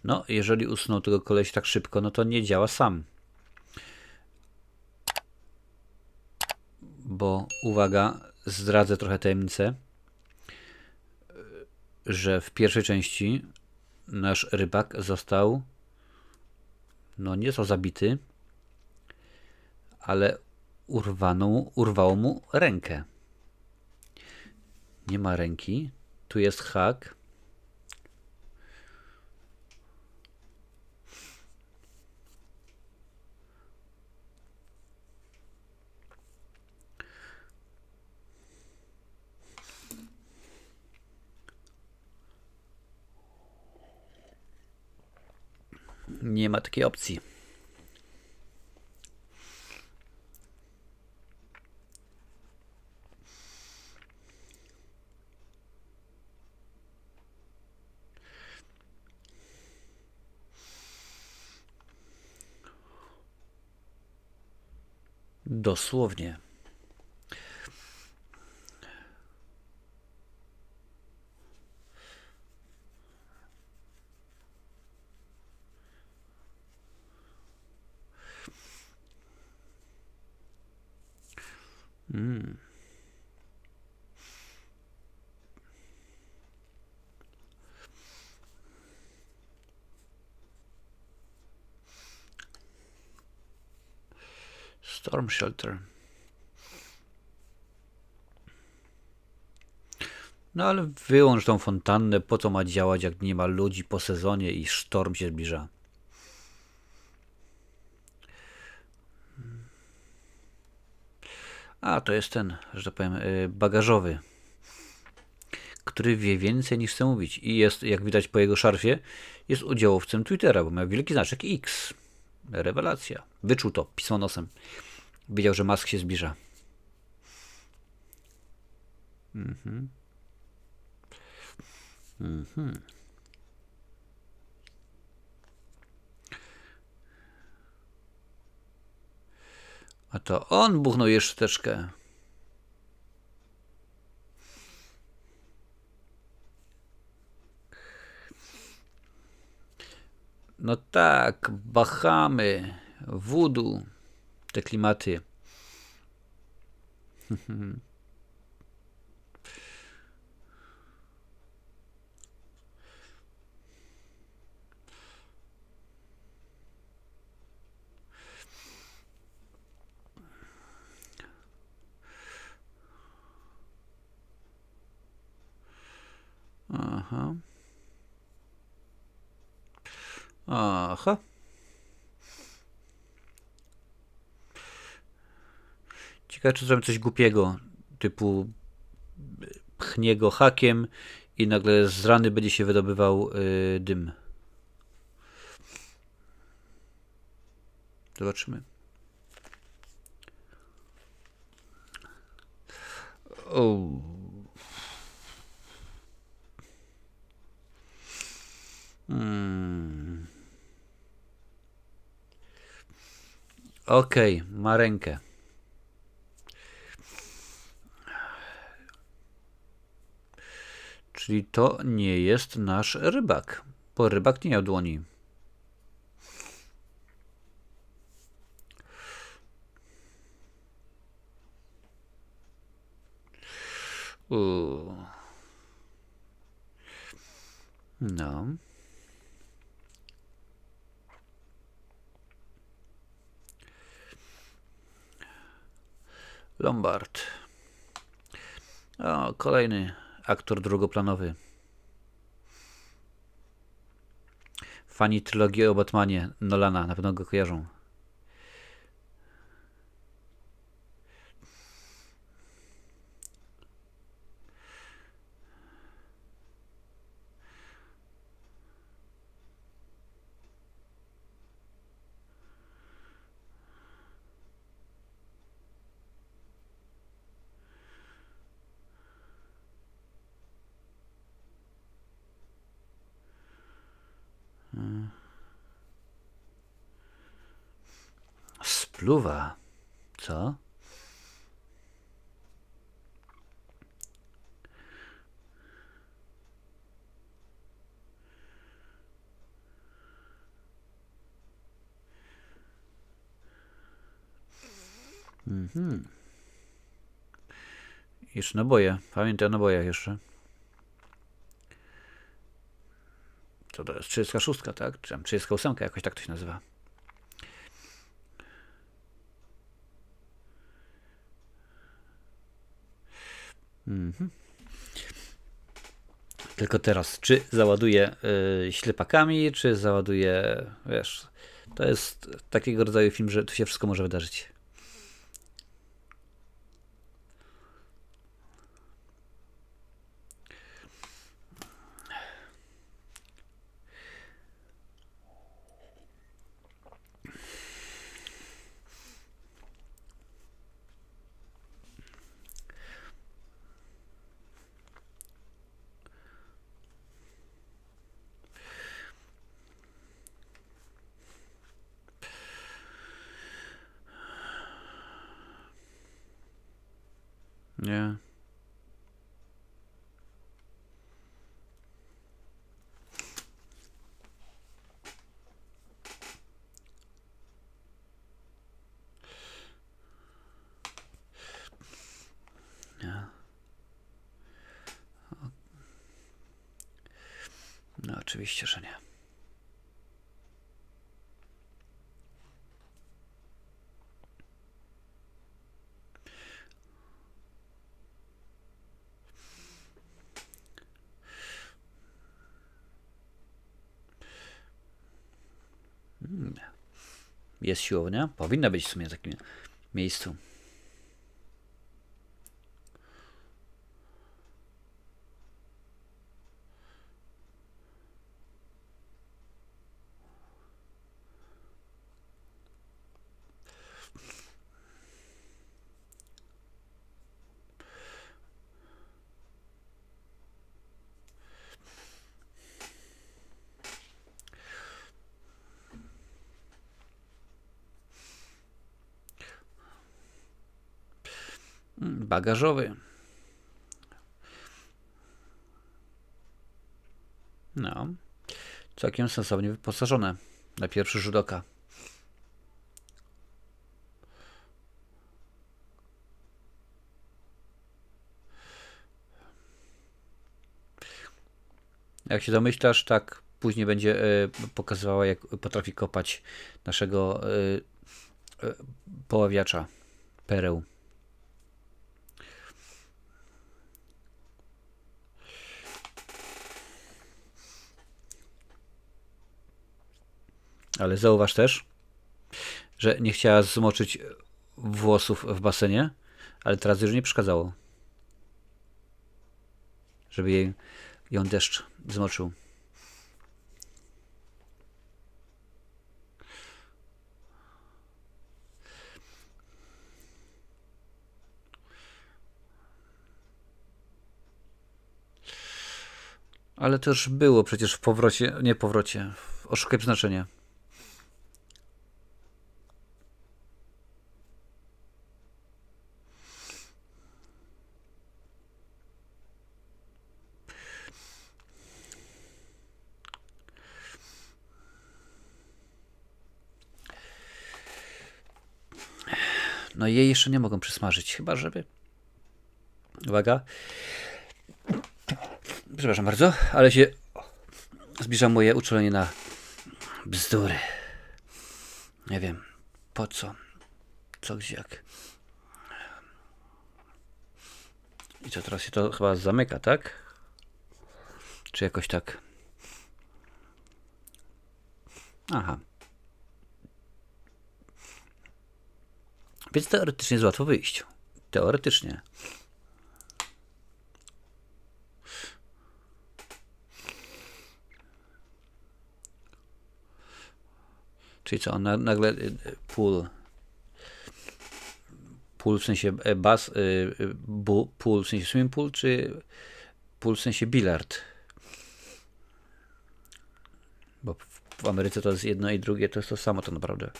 No, jeżeli usunął tego koleś tak szybko, no to nie działa sam. Bo, uwaga, zdradzę trochę tajemnicę, że w pierwszej części nasz rybak został, no nie co zabity, ale urwało mu rękę. Nie ma ręki. Tu jest hak. Nie ma takiej opcji. Dosłownie. Storm Shelter. No ale wyłącz tą fontannę, po co ma działać, jak nie ma ludzi po sezonie i sztorm się zbliża. A, to jest ten, że tak powiem, bagażowy, który wie więcej niż chce mówić. I jest, jak widać po jego szarfie, jest udziałowcem Twittera, bo miał wielki znaczek X. Rewelacja. Wyczuł to, pisał nosem. Wiedział, że Musk się zbliża. A to on buchnął jeszcze teczkę. No tak, Bahamy, Voodoo, te klimaty. Aha. Aha. Ciekawe, czy zrobię coś głupiego, typu pchnie go hakiem i nagle z rany będzie się wydobywał dym. Zobaczymy. O. Okej, ma rękę. Czyli to nie jest nasz rybak, bo rybak nie miał dłoni. No. Lombard. O, kolejny aktor drugoplanowy. Fani trylogii o Batmanie Nolana na pewno go kojarzą. Spluwa. Co? Jeszcze naboje. Pamiętaj o nabojach jeszcze. Co to jest? 36, tak? Czy tam 38, jakoś tak to się nazywa. Tylko teraz, czy załaduję ślepakami, czy załaduję, wiesz, to jest takiego rodzaju film, że tu się wszystko może wydarzyć. Nie. No oczywiście, że nie. Jest siłownia? Powinna być w sumie w takim miejscu. Bagażowy. No. Całkiem sensownie wyposażone na pierwszy rzut oka. Jak się domyślasz, tak później będzie pokazywała, jak potrafi kopać naszego poławiacza pereł. Ale zauważ też, że nie chciała zmoczyć włosów w basenie, ale teraz już nie przeszkadzało, żeby ją deszcz zmoczył. Ale to już było przecież w powrocie, nie powrocie, w Oszukaj Przeznaczenia. No jej jeszcze nie mogą przysmażyć, chyba żeby... Uwaga. Przepraszam bardzo, ale się zbliża moje uczulenie na bzdury. Nie wiem, po co, co, gdzie, jak. I co, teraz się to chyba zamyka, tak? Czy jakoś tak? Aha. Więc teoretycznie jest łatwo wyjść. Teoretycznie. Czyli co, nagle pool w sensie bas, pool w sensie swimming pool, czy pool w sensie bilard? Bo w Ameryce to jest jedno i drugie, to jest to samo to naprawdę.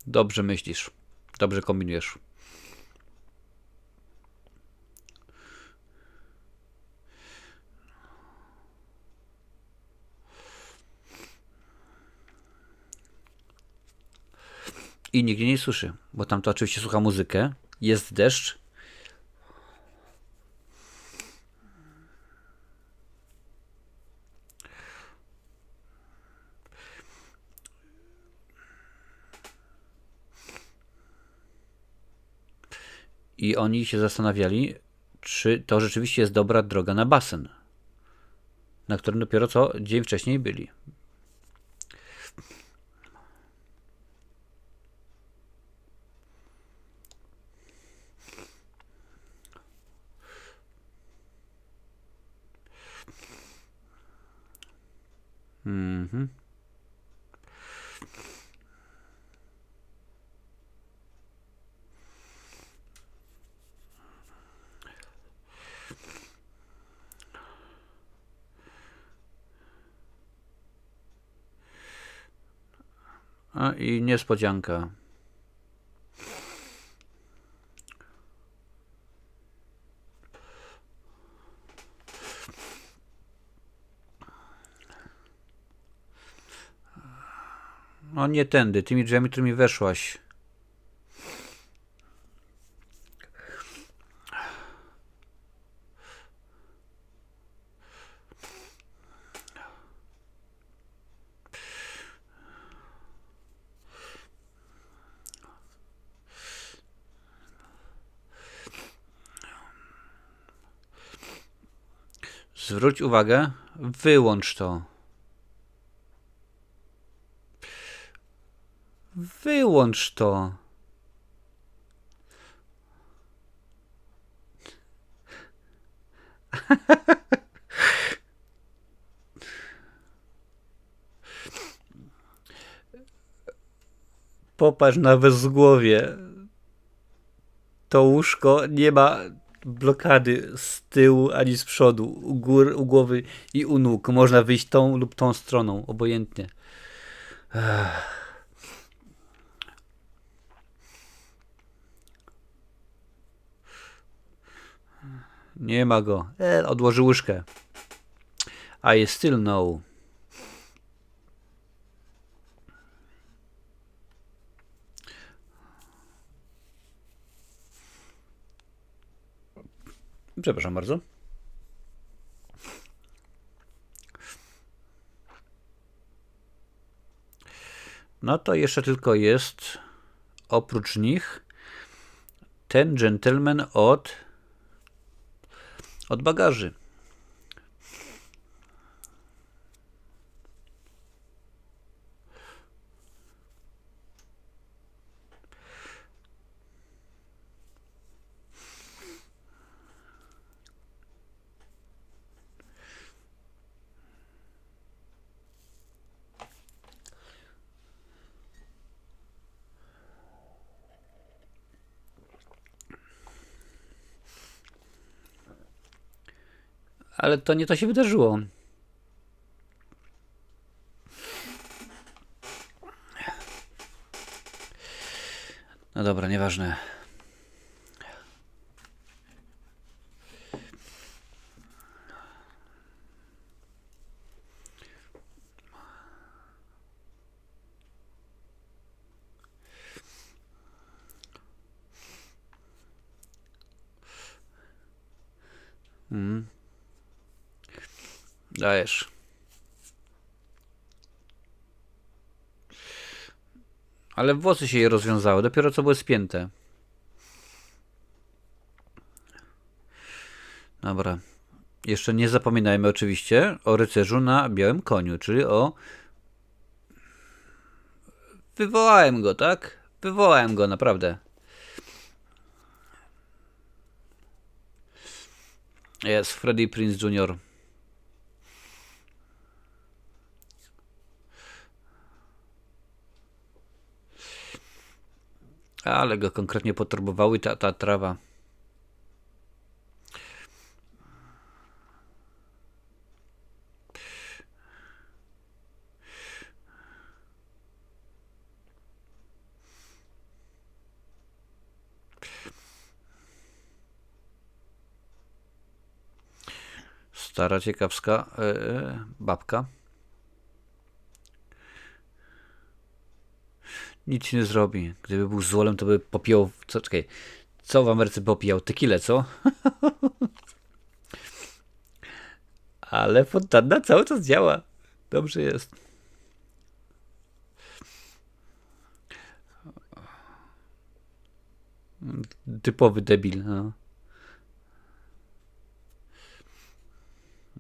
Dobrze myślisz. Dobrze kombinujesz. I nigdzie nie słyszy, bo tam to oczywiście słucha muzykę. Jest deszcz. I oni się zastanawiali, czy to rzeczywiście jest dobra droga na basen, na którym dopiero co dzień wcześniej byli. Mhm. A i niespodzianka. No nie tędy, tymi drzwiami, którymi weszłaś. Zwróć uwagę, wyłącz to. Wyłącz to. Popatrz na wezgłowie. To łóżko nie ma blokady z tyłu ani z przodu, u głowy i u nóg. Można wyjść tą lub tą stroną, obojętnie. Nie ma go. Odłoży łyżkę. I still know. Przepraszam bardzo. No to jeszcze tylko jest oprócz nich ten gentleman od bagaży. Ale to nie to się wydarzyło. No dobra, nieważne. Dajesz. Ale włosy się jej rozwiązały, dopiero co były spięte. Dobra. Jeszcze nie zapominajmy oczywiście o rycerzu na białym koniu, czyli o... Wywołałem go, tak? Wywołałem go, naprawdę. Jest Freddie Prinze Jr. Ale go konkretnie poturbowały ta trawa. Stara ciekawska babka. Nic nie zrobi. Gdyby był złolem, to by popijał... Czekaj. Co w Ameryce popijał? Tequilę, co? Ale fontanna cały czas działa. Dobrze jest. Typowy debil. No,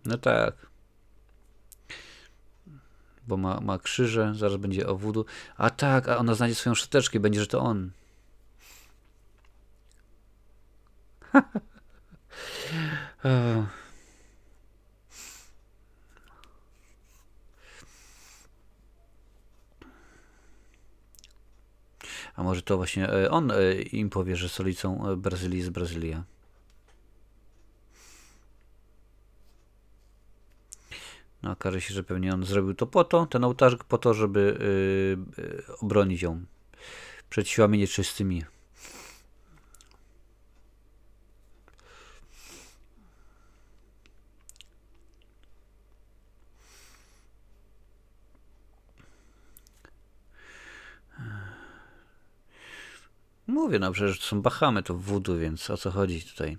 no tak. Bo ma krzyże, zaraz będzie o voodoo. A tak, a ona znajdzie swoją szczoteczkę i będzie, że to on. A może to właśnie on im powie, że stolicą Brazylii jest Brazylia. No okaże się, że pewnie on zrobił to po to, ten ołtarzyk po to, żeby obronić ją przed siłami nieczystymi. Mówię, no przecież to są Bahamy, to voodoo, więc o co chodzi tutaj?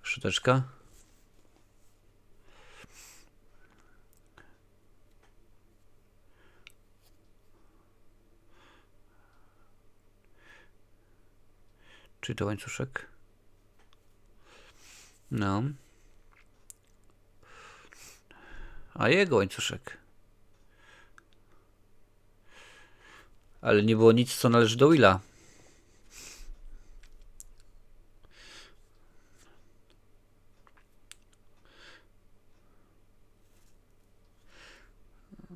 Szczoteczka. Czy to łańcuszek? No. A jego łańcuszek. Ale nie było nic, co należy do Willa.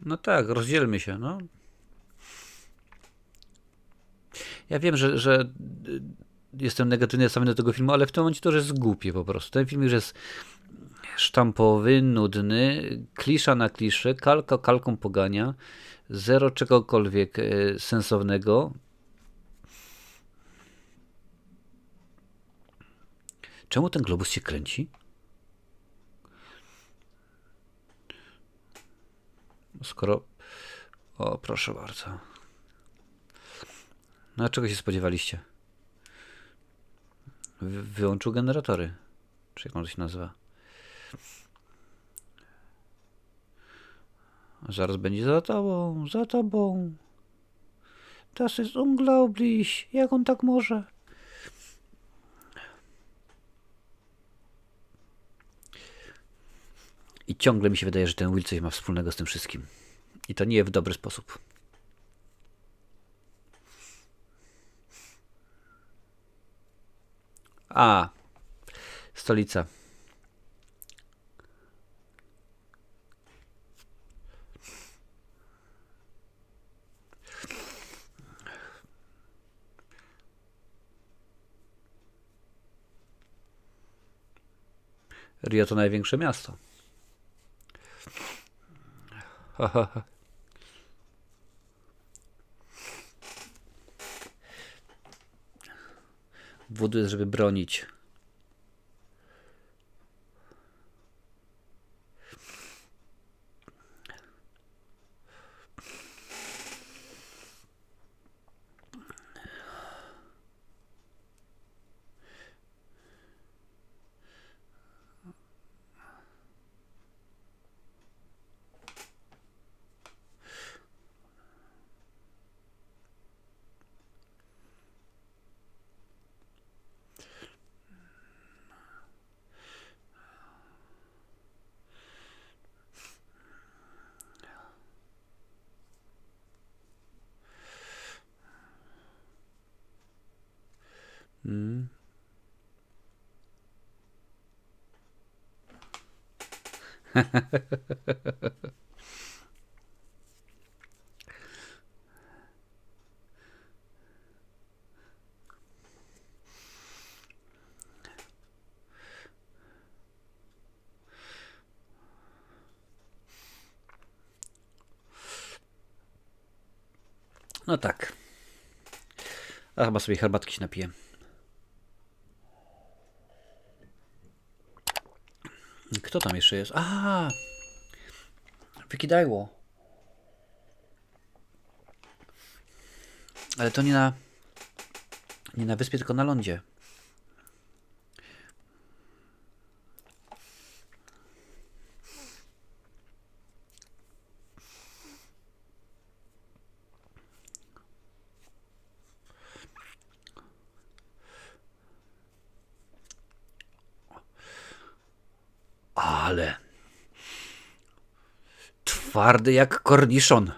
No tak, rozdzielmy się, no. Ja wiem, że jestem negatywnie nastawiony do tego filmu, ale w tym momencie to już jest głupie po prostu. Ten film już jest sztampowy, nudny, klisza na kliszę, kalka kalką pogania, zero czegokolwiek sensownego. Czemu ten globus się kręci? Skoro... O, proszę bardzo. No a czego się spodziewaliście? Wyłączył generatory. Czy jak on to się nazywa? Zaraz będzie za tobą, za tobą. Das ist unglaublich. Jak on tak może? I ciągle mi się wydaje, że ten Will coś ma wspólnego z tym wszystkim. I to nie w dobry sposób. A, stolica. Rio to największe miasto. Wód jest, żeby bronić. No tak. A chyba sobie herbatki się napiję. Kto tam jeszcze jest? A, wykidajło. Ale to nie na wyspie, tylko na lądzie. Ale twardy jak korniszon.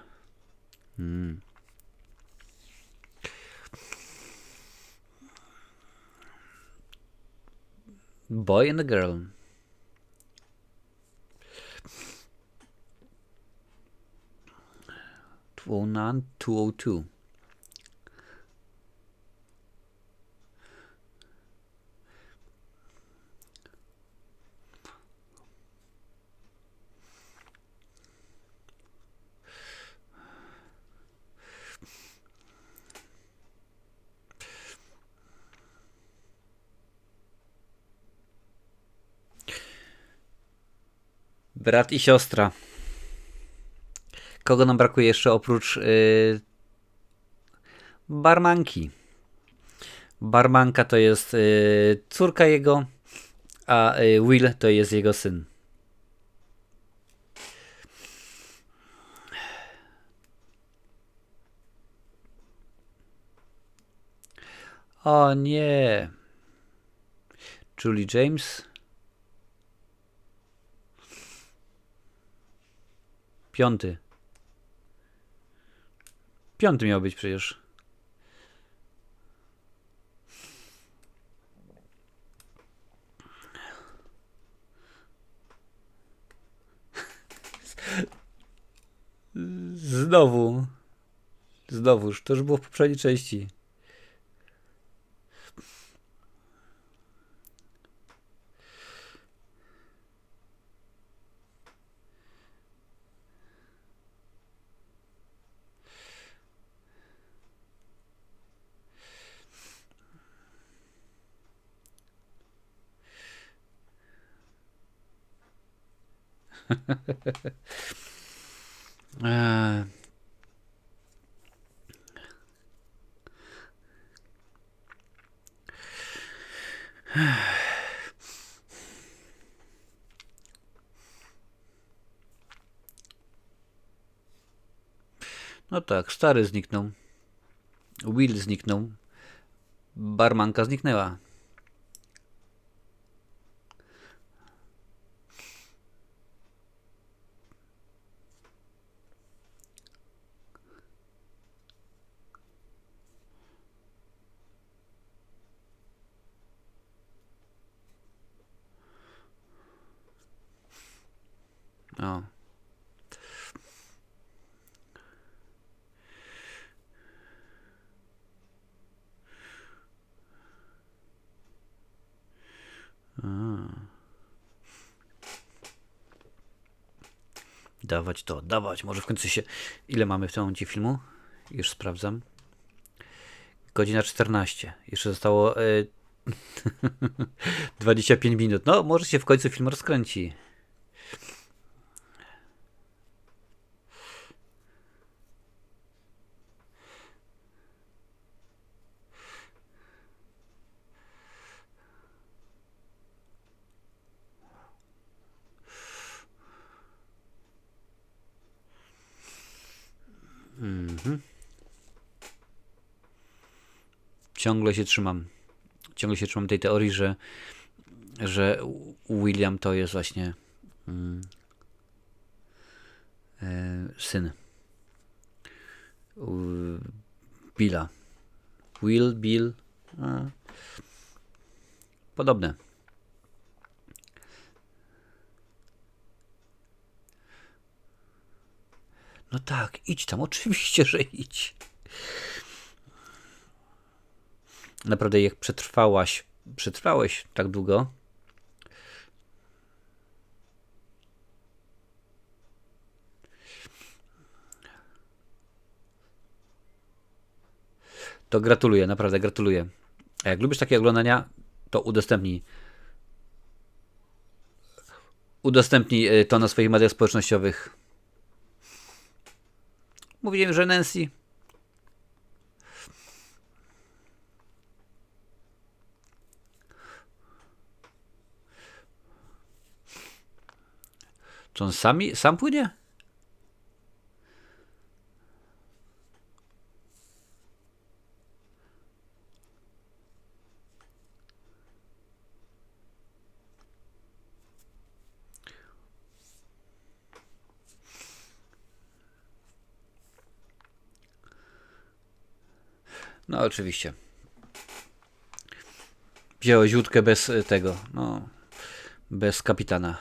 Boy and a girl. None 202. Brat i siostra. Kogo nam brakuje jeszcze oprócz barmanki? Barmanka to jest córka jego, a Will to jest jego syn. O nie. Julie James. Piąty. Piąty miał być przecież. Znowuż. To już było w poprzedniej części. No tak, stary zniknął. Will zniknął. Barmanka zniknęła. O. dawać. Może w końcu się... Ile mamy w tym momencie filmu? Już sprawdzam. Godzina 14. Jeszcze zostało 25 minut. No, może się w końcu film rozkręci. Ciągle się trzymam tej teorii, że William to jest właśnie syn Billa. Bill. Podobne. No tak, idź tam, oczywiście, że idź. Naprawdę, jak przetrwałeś tak długo, to gratuluję, naprawdę gratuluję. A jak lubisz takie oglądania, to udostępnij to na swoich mediach społecznościowych. Mówiłem, że Nancy. Czy on sam płynie? No oczywiście. Wziąłeś łódkę bez tego, no, bez kapitana.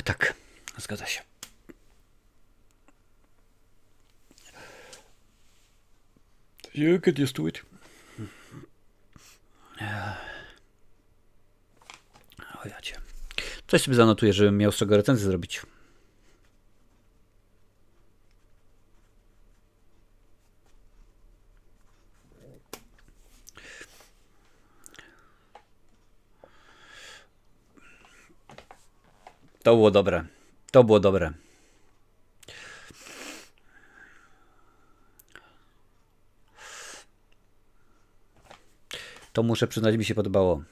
Tak, zgadza się. You get used to it. O jacie. Coś sobie zanotuję, żebym miał z czego recenzję zrobić. To było dobre. To było dobre. To muszę przyznać, mi się podobało.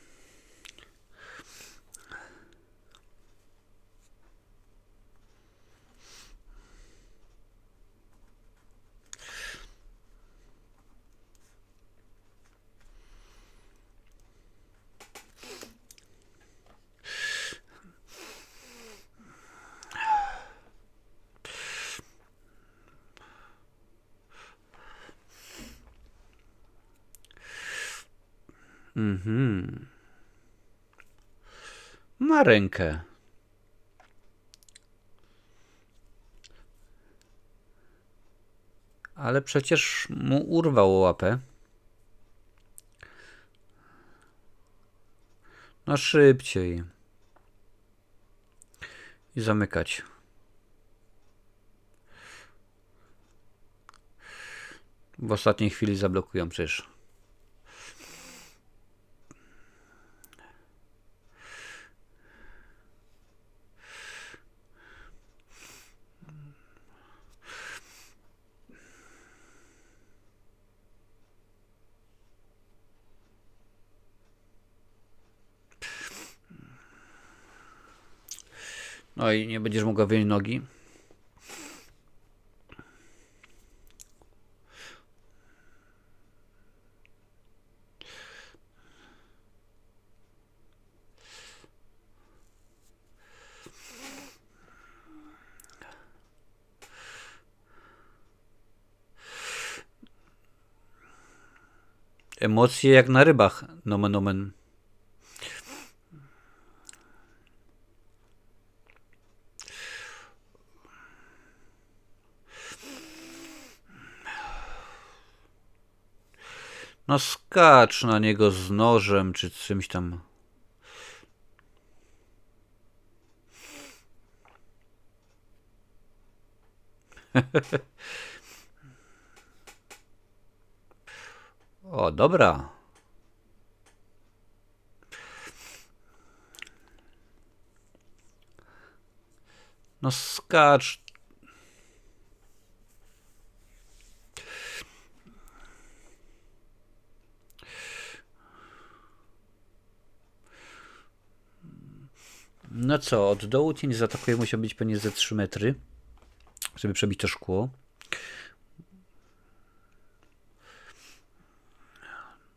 Ma rękę. Ale przecież mu urwał łapę. No szybciej. I zamykać. W ostatniej chwili zablokują przecież. No i nie będziesz mogła wyjąć nogi. Emocje jak na rybach, nomen omen. No skacz na niego z nożem, czy czymś tam. O, dobra. No skacz. No co, od dołu cień zaatakuje, musiał być pewnie ze 3 metry, żeby przebić to szkło.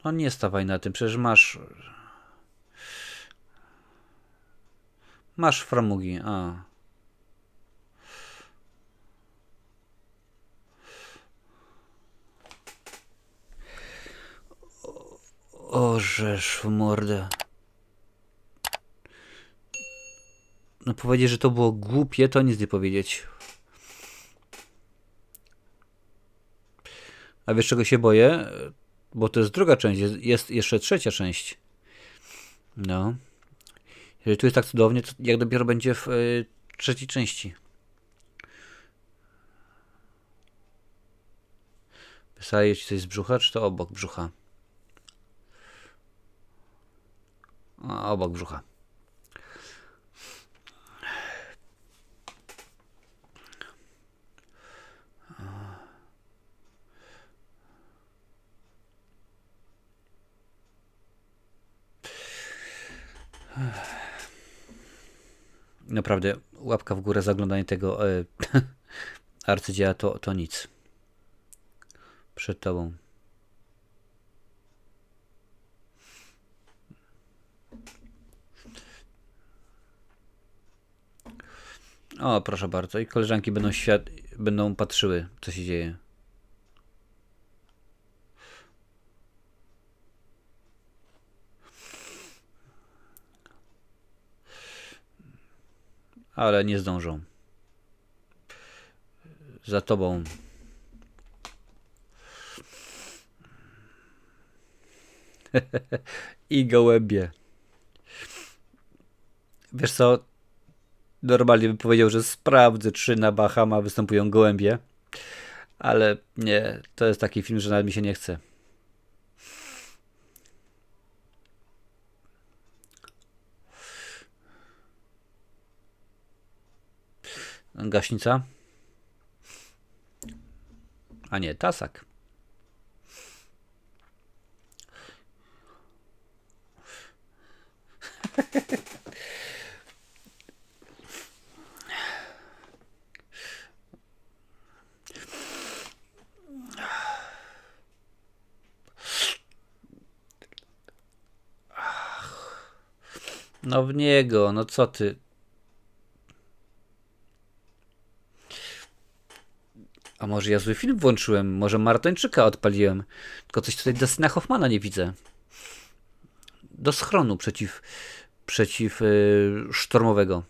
No nie stawaj na tym, przecież masz... Masz framugi, a... Ożesz w mordę. No powiedzieć, że to było głupie, to nic nie powiedzieć. A wiesz czego się boję? Bo to jest druga część, jest jeszcze trzecia część. No. Jeżeli tu jest tak cudownie, to jak dopiero będzie w trzeciej części. Wysaje ci coś z brzucha, czy to obok brzucha? A, obok brzucha. Naprawdę, łapka w górę, zaglądanie tego arcydzieła to nic. Przed tobą. O, proszę bardzo. I koleżanki będą patrzyły, co się dzieje. Ale nie zdążą. Za tobą. I gołębie. Wiesz co? Normalnie bym powiedział, że sprawdzę, czy na Bahama występują gołębie. Ale nie, to jest taki film, że nawet mi się nie chce. Gaśnica? A nie, tasak. No w niego, no co ty? A może ja zły film włączyłem? Może Maratończyka odpaliłem? Tylko coś tutaj Dustina Hoffmana nie widzę. Do schronu przeciw sztormowego.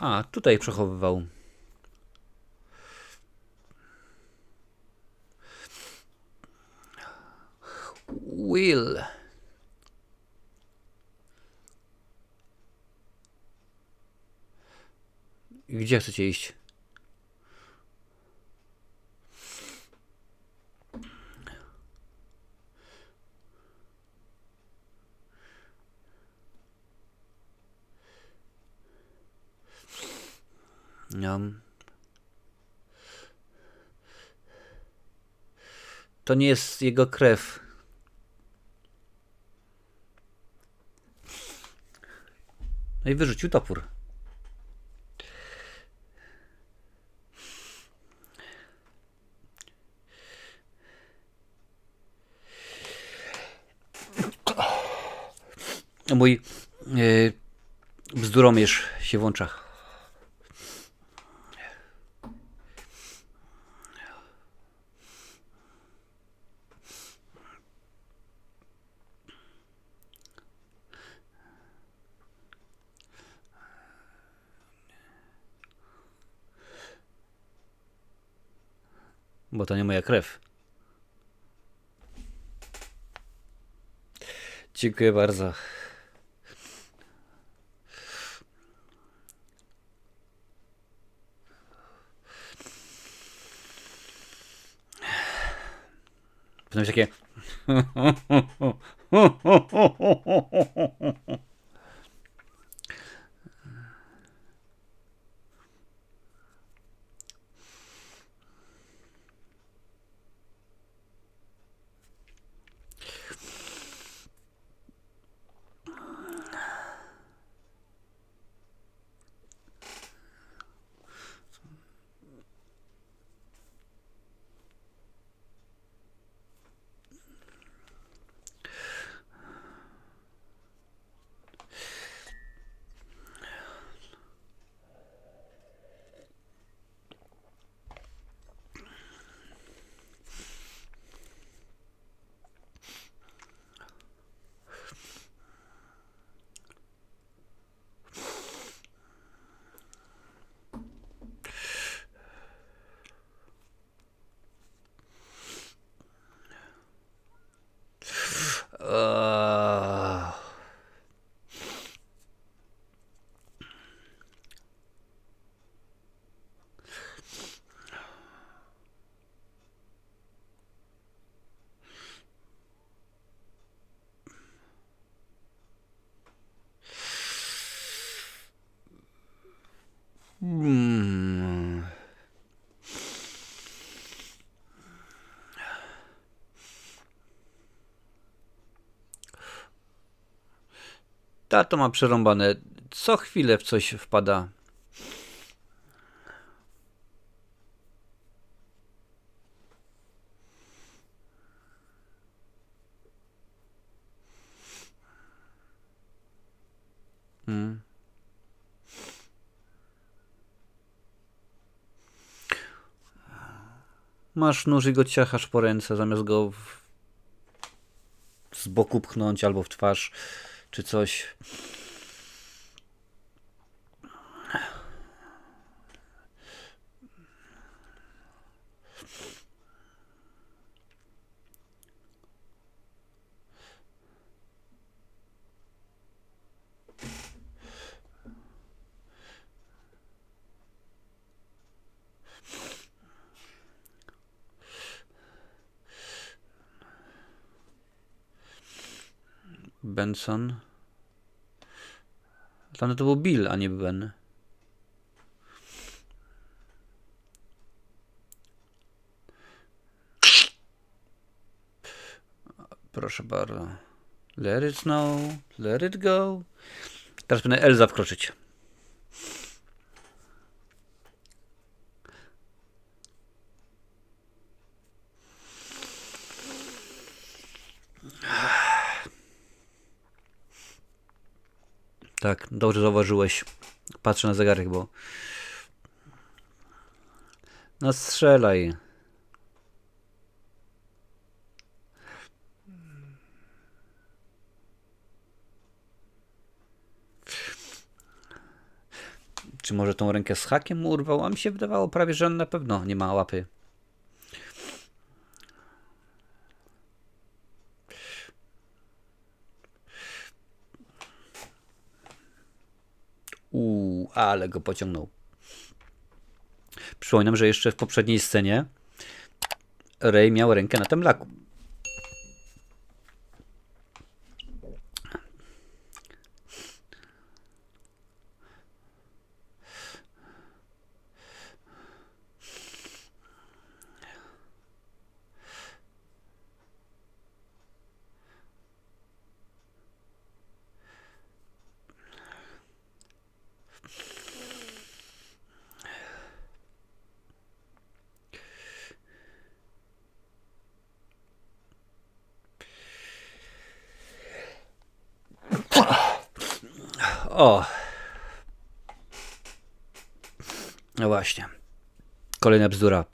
A, tutaj przechowywał. Will. Gdzie chcecie iść? No. To nie jest jego krew. No i wyrzucił topór. Mój bzduromierz się włącza. Bo to nie moja krew. Dziękuję bardzo. Potem takie... Tato ma przerąbane. Co chwilę w coś wpada. Masz nóż i go ciachasz po ręce, zamiast go z boku pchnąć albo w twarz, czy coś. Benson. Tam to był Bill, a nie Ben. Proszę bardzo. Let it snow, let it go. Teraz powinna Elza wkroczyć. Tak, dobrze zauważyłeś. Patrzę na zegarek, bo... No strzelaj. Czy może tą rękę z hakiem mu urwał? A mi się wydawało prawie, że on na pewno nie ma łapy. Ale go pociągnął. Przypominam, że jeszcze w poprzedniej scenie Ray miał rękę na temlaku. O! No właśnie. Kolejna bzdura.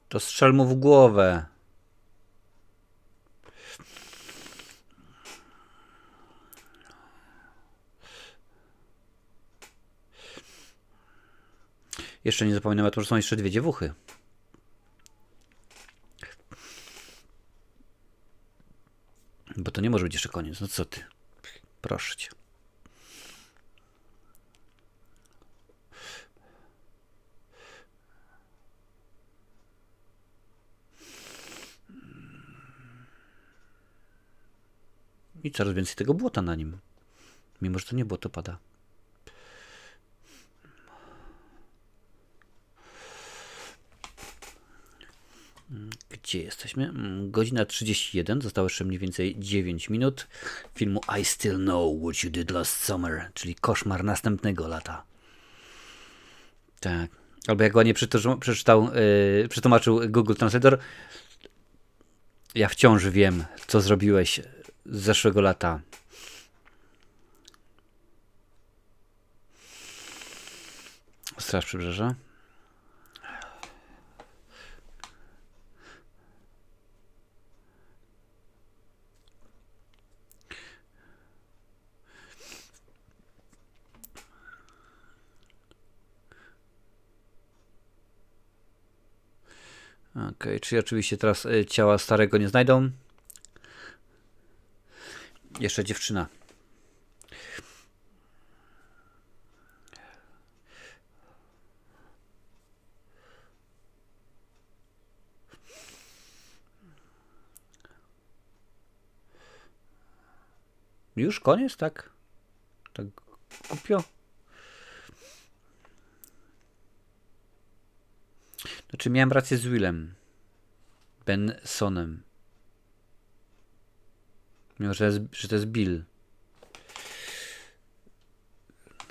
To strzel mu w głowę. Jeszcze nie zapominam o tym, że są jeszcze 2 dziewuchy. Bo to nie może być jeszcze koniec. No co ty? Proszę cię. I coraz więcej tego błota na nim. Mimo, że to nie błoto pada. Gdzie jesteśmy? Godzina 31. Zostało jeszcze mniej więcej 9 minut. Filmu I Still Know What You Did Last Summer, czyli koszmar następnego lata. Tak. Albo jak ładnie przetłumaczył Google Translator. Ja wciąż wiem, co zrobiłeś z zeszłego lata. Straż Przybrzeża. Okej, czyli oczywiście teraz ciała starego nie znajdą. Jeszcze dziewczyna. Już koniec, tak? Tak głupio? Znaczy miałem rację z Willem Bensonem. Mimo, że to jest Bill.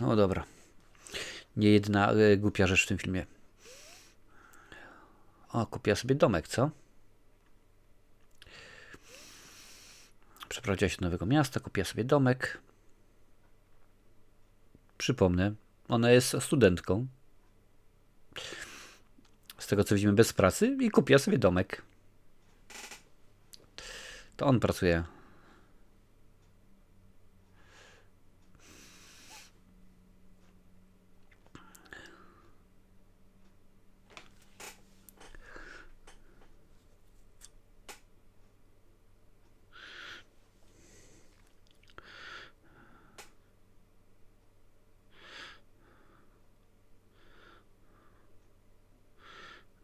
No dobra. Nie jedna głupia rzecz w tym filmie. O, kupiła sobie domek, co? Przeprowadziła się do nowego miasta, kupiła sobie domek. Przypomnę, ona jest studentką. Z tego co widzimy, bez pracy i kupiła sobie domek. To on pracuje.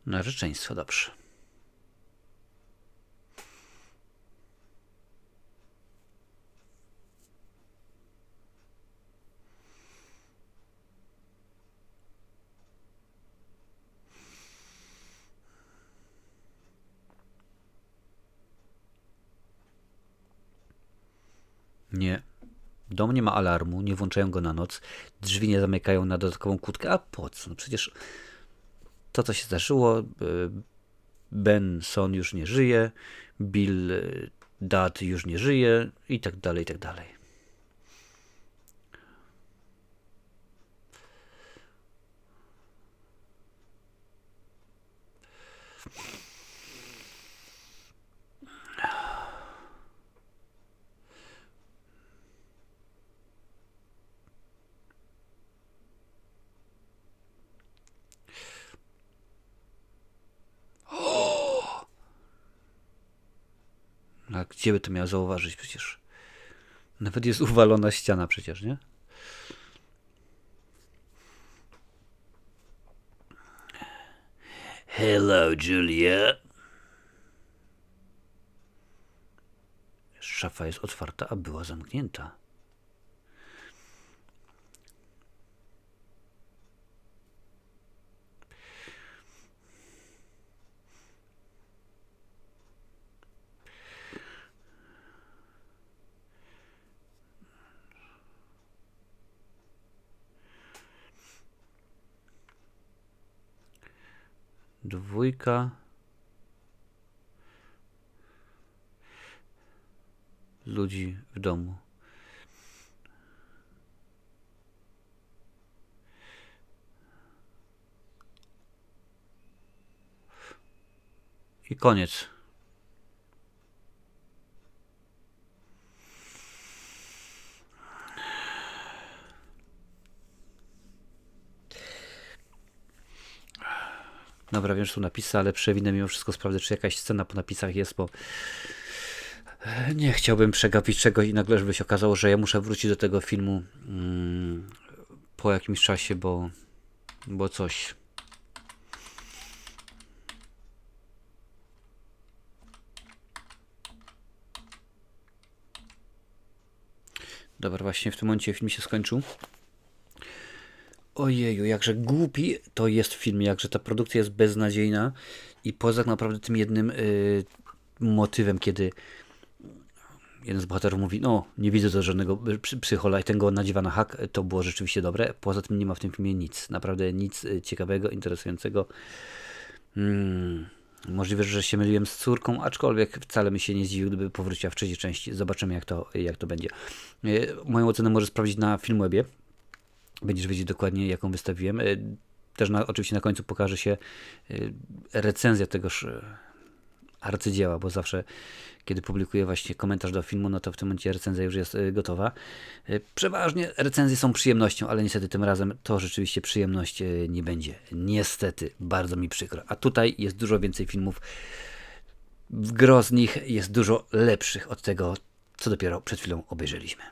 Narzeczeństwo, dobrze. Nie. Dom nie ma alarmu, nie włączają go na noc, drzwi nie zamykają na dodatkową kłódkę. A po co? No przecież to, co się zdarzyło, Benson już nie żyje, Bill Dad już nie żyje i tak dalej, i tak dalej. A gdzie by to miał zauważyć przecież? Nawet jest uwalona ściana przecież, nie? Hello, Julia. Szafa jest otwarta, a była zamknięta. 2. Ludzi w domu. I koniec. Dobra, wiem, że są napisy, ale przewinę mimo wszystko sprawdzę, czy jakaś scena po napisach jest, bo nie chciałbym przegapić czegoś i nagle żeby się okazało, że ja muszę wrócić do tego filmu po jakimś czasie, bo coś. Dobra, właśnie w tym momencie film się skończył. Ojeju, jakże głupi to jest film, jakże ta produkcja jest beznadziejna i poza tak naprawdę tym jednym motywem, kiedy jeden z bohaterów mówi, no nie widzę to żadnego psychola i ten go nadziewa na hak, to było rzeczywiście dobre. Poza tym nie ma w tym filmie nic, naprawdę nic ciekawego, interesującego. Możliwe, że się myliłem z córką, aczkolwiek wcale mi się nie zdziwił, gdyby powróciła w trzeciej części. Zobaczymy jak to będzie. Moją ocenę możesz sprawdzić na Filmwebie. Będziesz wiedzieć dokładnie, jaką wystawiłem. Też oczywiście na końcu pokaże się recenzja tegoż arcydzieła, bo zawsze, kiedy publikuję właśnie komentarz do filmu, no to w tym momencie recenzja już jest gotowa. Przeważnie recenzje są przyjemnością, ale niestety tym razem to rzeczywiście przyjemność nie będzie. Niestety, bardzo mi przykro. A tutaj jest dużo więcej filmów. Gro z nich jest dużo lepszych od tego, co dopiero przed chwilą obejrzeliśmy.